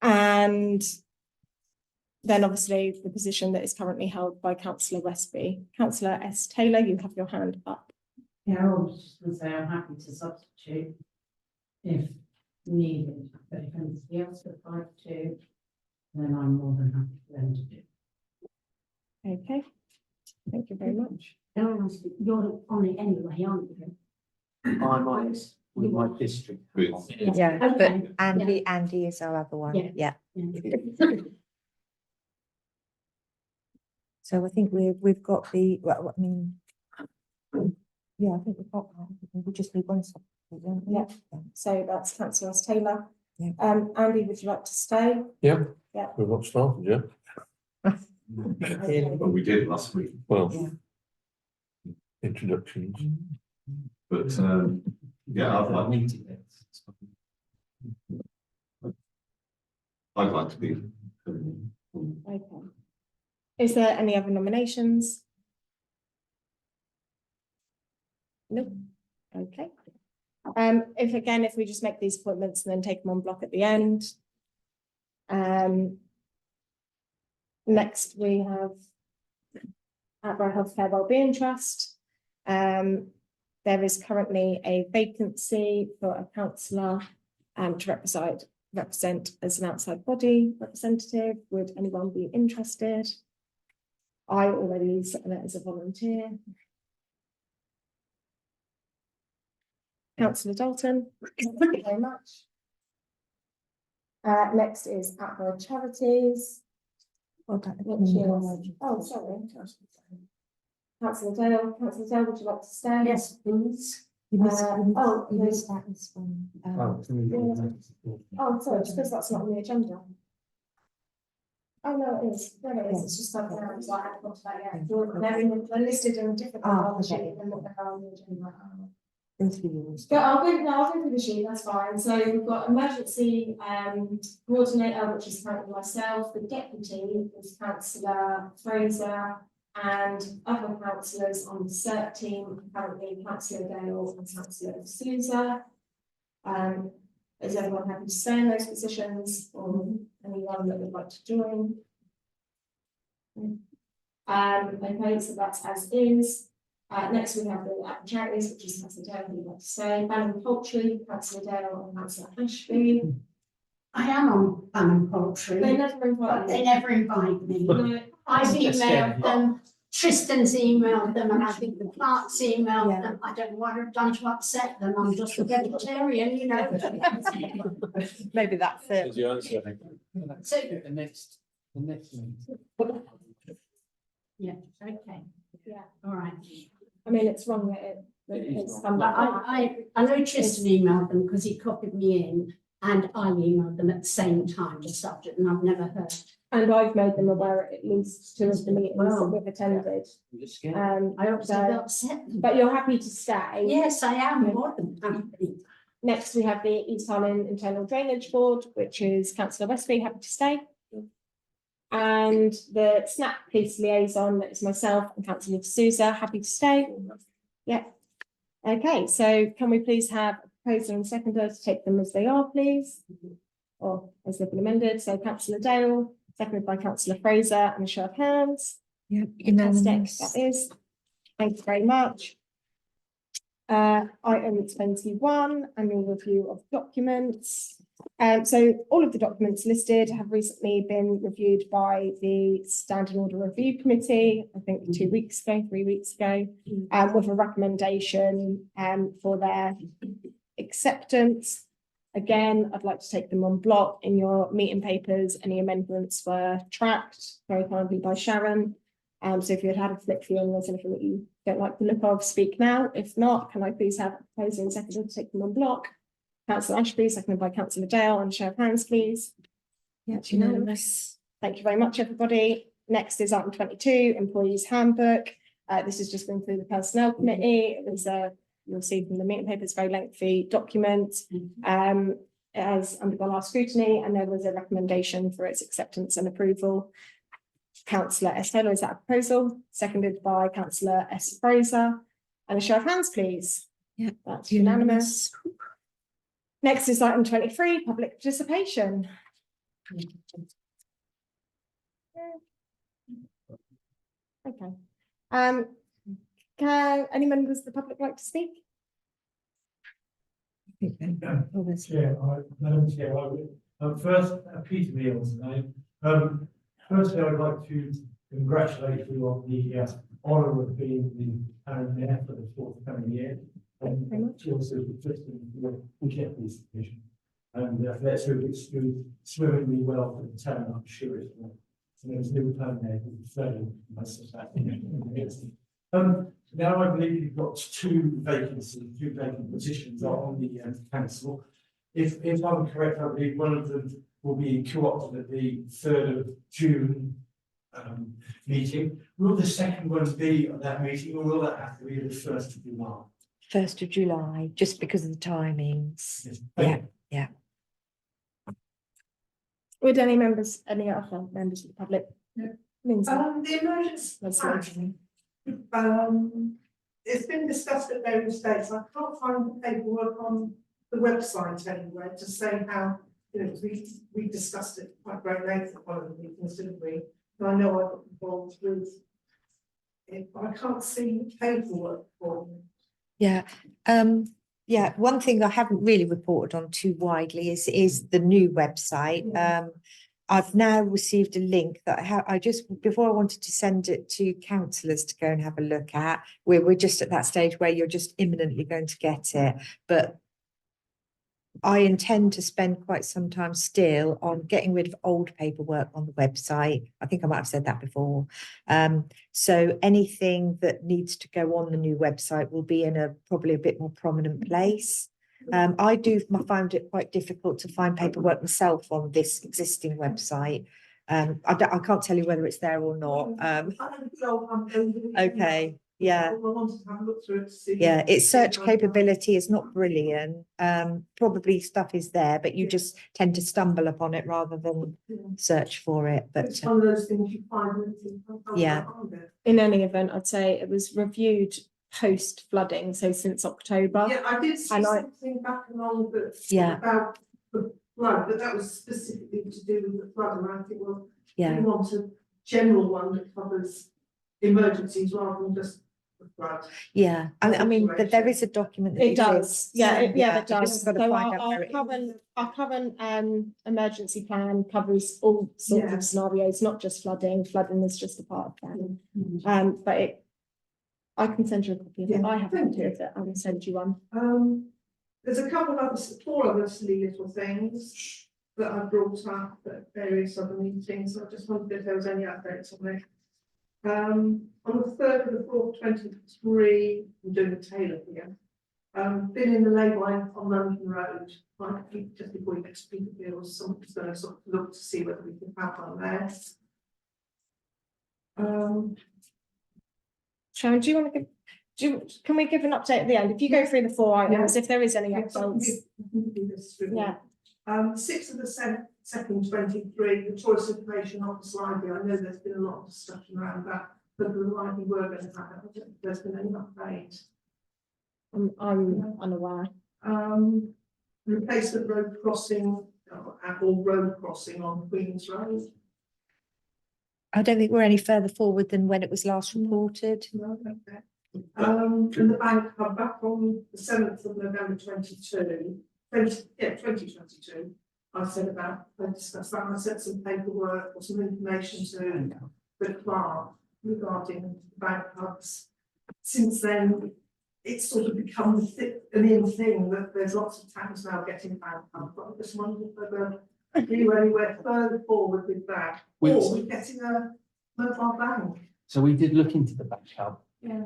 And then obviously the position that is currently held by Councillor Westby. Councillor S Taylor, you have your hand up. Yeah, I was just gonna say I'm happy to substitute if needed, but if anybody else would like to, then I'm more than happy for them to do. Okay, thank you very much. You're on it anyway, aren't you? I might, with my district. With- Yeah, but Okay. Andy is our other one, Yeah. yeah. So I think we've got the, well, I mean. Yeah, I think we've got, we just need one substitute, don't we? Yeah. So that's Councillor S Taylor. Yeah. Andy, would you like to stay? Yeah. Yeah. We've not started yet. Well, we did last week, Well. Yeah. Introductions. but yeah, I'd like to be. Okay. Is there any other nominations? No. Okay. If we just make these appointments and then take them on block at the end. Next we have Outborough Healthcare Wellbeing Trust. There is currently a vacancy for a councillor to represent as an outside body representative. Would anyone be interested? I already submitted as a volunteer. Councillor Dalton, thank you very much. Next is Outborough Charities. Which is, oh, sorry. Councillor Dale, would you like to stay? Yes, please. You missed, oh, you missed that as well. Oh, sorry, just because that's not on the agenda. Oh, no, it is. No, it is. It's just something else. I haven't got to that yet. They're listed in a different Ah, order sheet okay. than what they are on the agenda. Go through yours. But I'll go through the sheet, that's fine. So we've got emergency coordinator, which is currently myself, the deputy is Councillor Fraser, and other councillors on the CERT team, currently Councillor Dale and Councillor Souza. Is everyone happy to stay in those positions, or anyone that would like to join? Okay, so that's as is. Next we have the charities, which is Councillor Dale, who would like to say, Bannon Poultry, Councillor Dale and Councillor Ashby. I am on Bannon Poultry, They never but invite they me. never invite me. No, I've Just emailed them, Tristan's emailed them, and I think the clerk's emailed Yeah. them. I don't know what I've done to upset them. I'm just a vegetarian, you know. Maybe that's it. Did you answer? So, The next meeting. yeah, okay, yeah, all right. I mean, it's wrong that It is it's wrong. come But back. I know Tristan emailed them because he copied me in, and I emailed them at the same time just after, and I've never heard. And I've made them aware at least 2 of the meetings that Wow. we've attended. You're scared. I obviously So- upset them. But you're happy to stay. Yes, I am more than happy. Next, we have the East Highland Internal Drainage Board, which is Councillor Westby, happy to stay. And the SNAP Police Liaison, that is myself and Councillor D'Souza, happy to stay. Yeah. Okay, so can we please have a proposer and seconder to take them as they are, please? Or as they've been amended, so Councillor Dale, seconded by Councillor Fraser, and a show of hands. Yeah, Fantastic, unanimous. that is. Thank you very much. Item 21, annual review of documents. So all of the documents listed have recently been reviewed by the Standing Order Review Committee, I think 2 weeks ago, 3 weeks ago, with a recommendation for their acceptance. Again, I'd like to take them on block in your meeting papers. Any amendments were tracked very kindly by Sharon. So if you had a flick through and there's anything that you don't like the look of, speak now. If not, can I please have a proposer and seconder to take them on block? Councillor Ashby, seconded by Councillor Dale, and show of hands, please. Yeah, That's unanimous. Thank you very much, everybody. Next is item 22, Employees Handbook. This has just been through the Personnel Committee. It was you'll see from the meeting papers, very lengthy document. It has undergone our scrutiny, and there was a recommendation for its acceptance and approval. Councillor S. Taylor, is that a proposal? Seconded by Councillor S. Fraser. And a show of hands, please. Yeah, that's unanimous. Next is item 23, public participation. Okay. Can any members of the public like to speak? Chair, Madam Chair, I would, first, Peter Meals, firstly, I'd like to congratulate you on the honour of being the town mayor for the forthcoming year. Thank you very much. Also, Tristan, we get this division. And let's hope it's swimmingly well for the town, I'm sure it will. So there's no town there, it's very nice of that. Now I believe you've got two vacant positions on the council. If I'm correct, I believe one of them will be co-opted at the 3rd of June meeting. Will the second one be at that meeting, or will that have to be the 1st of July? 1st of July, just because of the timings. Yes. Yeah. Would any other members of the public? Lindsay? The emergency Leslie? plan, it's been discussed at various dates. I can't find the paperwork on the website anywhere to say how, you know, we discussed it quite great length at one of the meetings, didn't we? And I know I got involved with it, but I can't see paperwork for it. Yeah, yeah, one thing I haven't really reported on too widely is the new website. I've now received a link that I just, before I wanted to send it to councillors to go and have a look at. We're just at that stage where you're just imminently going to get it, but I intend to spend quite some time still on getting rid of old paperwork on the website. I think I might have said that before. So anything that needs to go on the new website will be in probably a bit more prominent place. I found it quite difficult to find paperwork myself on this existing website. I can't tell you whether it's there or not. Okay. Yeah. I wanted to have a look through it to see. Yeah, its search capability is not brilliant. Probably stuff is there, but you just tend to stumble upon it rather than search for it. But It's one of those things you find. And think, oh, Yeah. oh, oh. In any event, I'd say it was reviewed post flooding, so since October. Yeah, I did see And something back along the. Yeah. About the flood, but that was specifically to do with the flood, and I think, well, we yeah, want a general one that covers emergencies rather than just Right. Yeah, I mean, there is a document. that It does, exists. yeah, it I've does. just got to So find out where it is. our current emergency plan covers all sorts Yeah. of scenarios, not just flooding. Flooding is just a part of that. But I can send you a copy of it. Yeah, I have a thank copy of it. I will send you one. There's a couple of other, 4 other silly little things that I brought up at various other meetings, so I just wondered if there was any updates on it. On the 3rd of the 4th, 23, I'm doing the tail again. Been in the lay line on London Road, just before you get to Peterfield, someone's going to sort of look to see whether we can have one there. Sharon, do you want to give? Can we give an update at the end? If you go through the 4 items, if there is any updates. Yeah. 6th of the 2nd, 23, the choice information office library. I know there's been a lot of discussion around that, but the library were going to have it. I don't think there's been any update. I'm unaware. Replacement road crossing, or road crossing on Queen's Road. I don't think we're any further forward than when it was last reported. No, okay. And the bank are back on the 7th of November 2022. I discussed that, I sent some paperwork or some information to the clerk regarding the bank hubs. Since then, it's sort of become an in thing that there's lots of towns now getting bank hubs, but I just wondered whether we were anywhere further forward with that, or we're getting a mobile bank. So we did look into the bank hub. Yeah.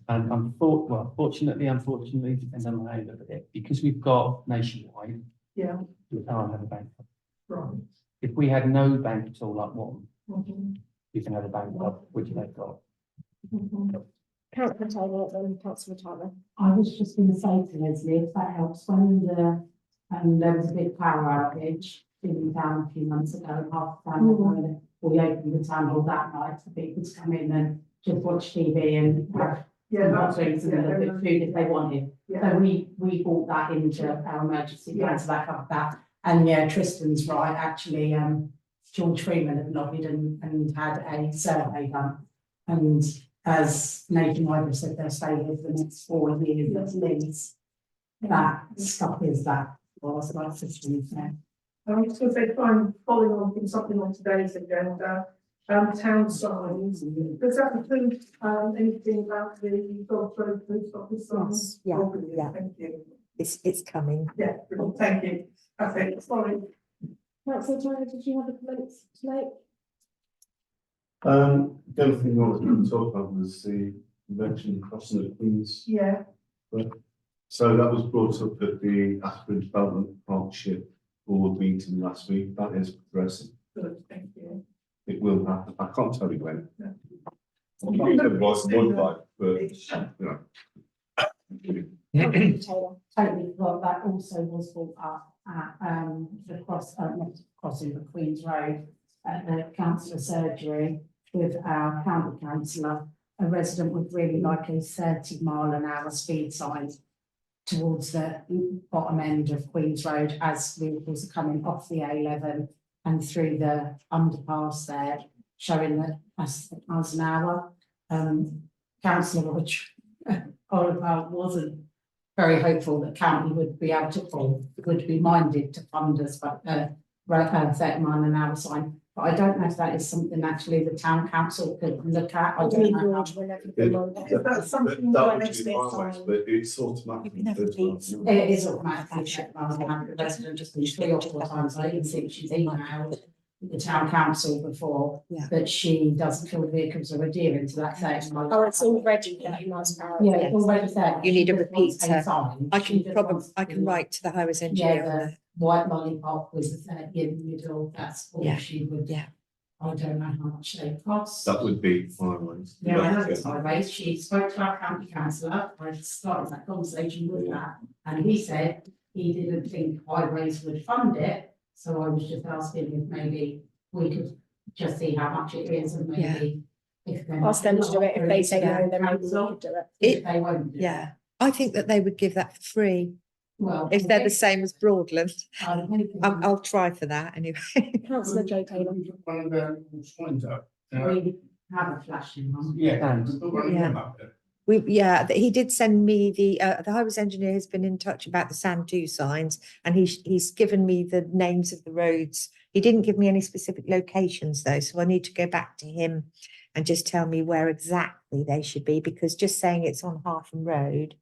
And fortunately, depends on how you look at it, because we've got nationwide, Yeah. we can't have a bank hub. Right. If we had no bank at all, like one, Mhm. you can have a bank hub, which they've got. Mhm. Councillor Taylor, then Councillor Tyler. I was just going to say to Leslie, if that helps, when there was a big power outage in town a few months ago, half the town, we opened the town hall that night for people to come in and just watch TV and have hot drinks and a little bit of food if they wanted. Yeah. So we brought that into our emergency plan, so that covered that. And yeah, Tristan's right, actually, George Freeman had lobbied and had a survey done. And as Nationwide have said, they're staying for the next 4 years at least. That stuff is that was about 15 there. I was going to say, following on from something on today's agenda, town signs. Does that include anything about the Dog Road Post Office signs? Yes, yeah, Oh, brilliant, yeah. Thank you. It's coming. Yeah, brilliant, thank you. Okay, sorry. Councillor Tyler, did you have a comment to make? The other thing I was going to talk about was the mentioned crossing of Queens. Yeah. So that was brought up at the Aspen Development Partnership Board meeting last week. That is progressing. Good, thank you. It will happen. I can't tell you when. No. I can't tell you what's modified, but Councillor Taylor. Totally forgot that also was brought up at the crossing of Queen's Road at the councillor surgery with our county councillor. A resident would really like a 30-mile-an-hour speed sign towards the bottom end of Queen's Road as vehicles are coming off the A11 and through the underpass there, showing that that's miles an hour. Councillor Oliver wasn't very hopeful that county would be able to, or would be minded to fund us, but 30-mile-an-hour sign. But I don't know if that is something actually the town council could look at. I don't know. Is that something that like would next be year? my way, but it's automatic. You can have a piece. It is automatically checked by the resident, just been 3 or 4 times. I didn't think she's emailed the town council before, Yeah. that she doesn't feel vehicles are adhering to that 30-mile. Oh, it's already 30 miles per hour. Yeah, it's already there. You need a She just wants repeater. sign. I She can just wants I to can write to the highways Yeah, engineer on the that. white lollipop was the 30 in the middle, that's all Yeah, she would. yeah. I don't know how much they cost. That would be highways. Yeah, that's highways. She spoke to our county councillor, I started that conversation with that, and he said he didn't think highways would fund it. So I was just asking if maybe we could just see how much it is and maybe. If they're Ask them to do it. If they say Yeah. no, then maybe we could do it. If they won't do it. Yeah, I think that they would give that for free Well. if they're the same as Broadland. I'm hoping I'll try for that anyway. Councillor Joe Taylor. we have a flashing one. Yeah. Yeah. Yeah, he did send me the highways engineer has been in touch about the Sand 2 signs, and he's given me the names of the roads. He didn't give me any specific locations though, so I need to go back to him and just tell me where exactly they should be, because just saying it's on Hartham Road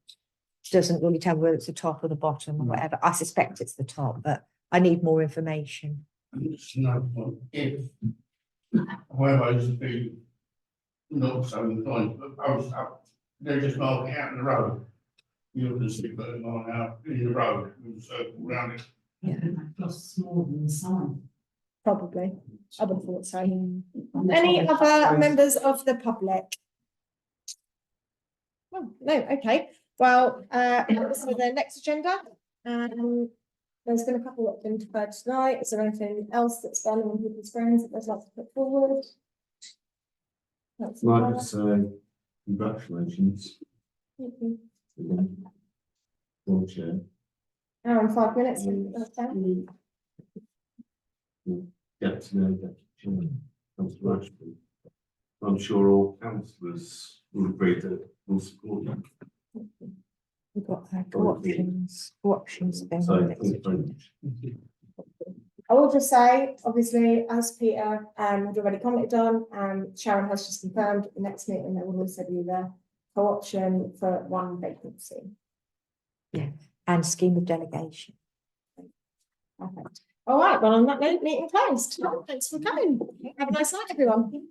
doesn't really tell me whether it's the top or the bottom or whatever. I suspect it's the top, but I need more information. If however it's been not so inclined, but post up, they're just marking out in the road. You can see putting on out in the road, and circle around it. Yeah. Costs more than the sign. Probably, I would have thought so. Any other members of the public? Oh, no, okay, well, so the next agenda, there's been a couple that have been deferred tonight. Is there anything else that's done on people's friends that they'd like to put forward? That's Like all. to say congratulations. Thank you. Again. Well, Chair. Hour and 5 minutes. That's fine. Get to know that Chairman, Councillor Ashby. I'm sure all councillors will agree that will support you. We've got co-options thing. So on the thank next you very agenda. much. I will just say, obviously, as Peter had already commented on, Sharon has just confirmed at the next meeting there will also be the co-option for 1 vacancy. And scheme of delegation. Perfect. All right, well, on that note, meeting closed. Thanks for coming. Have a nice night, everyone.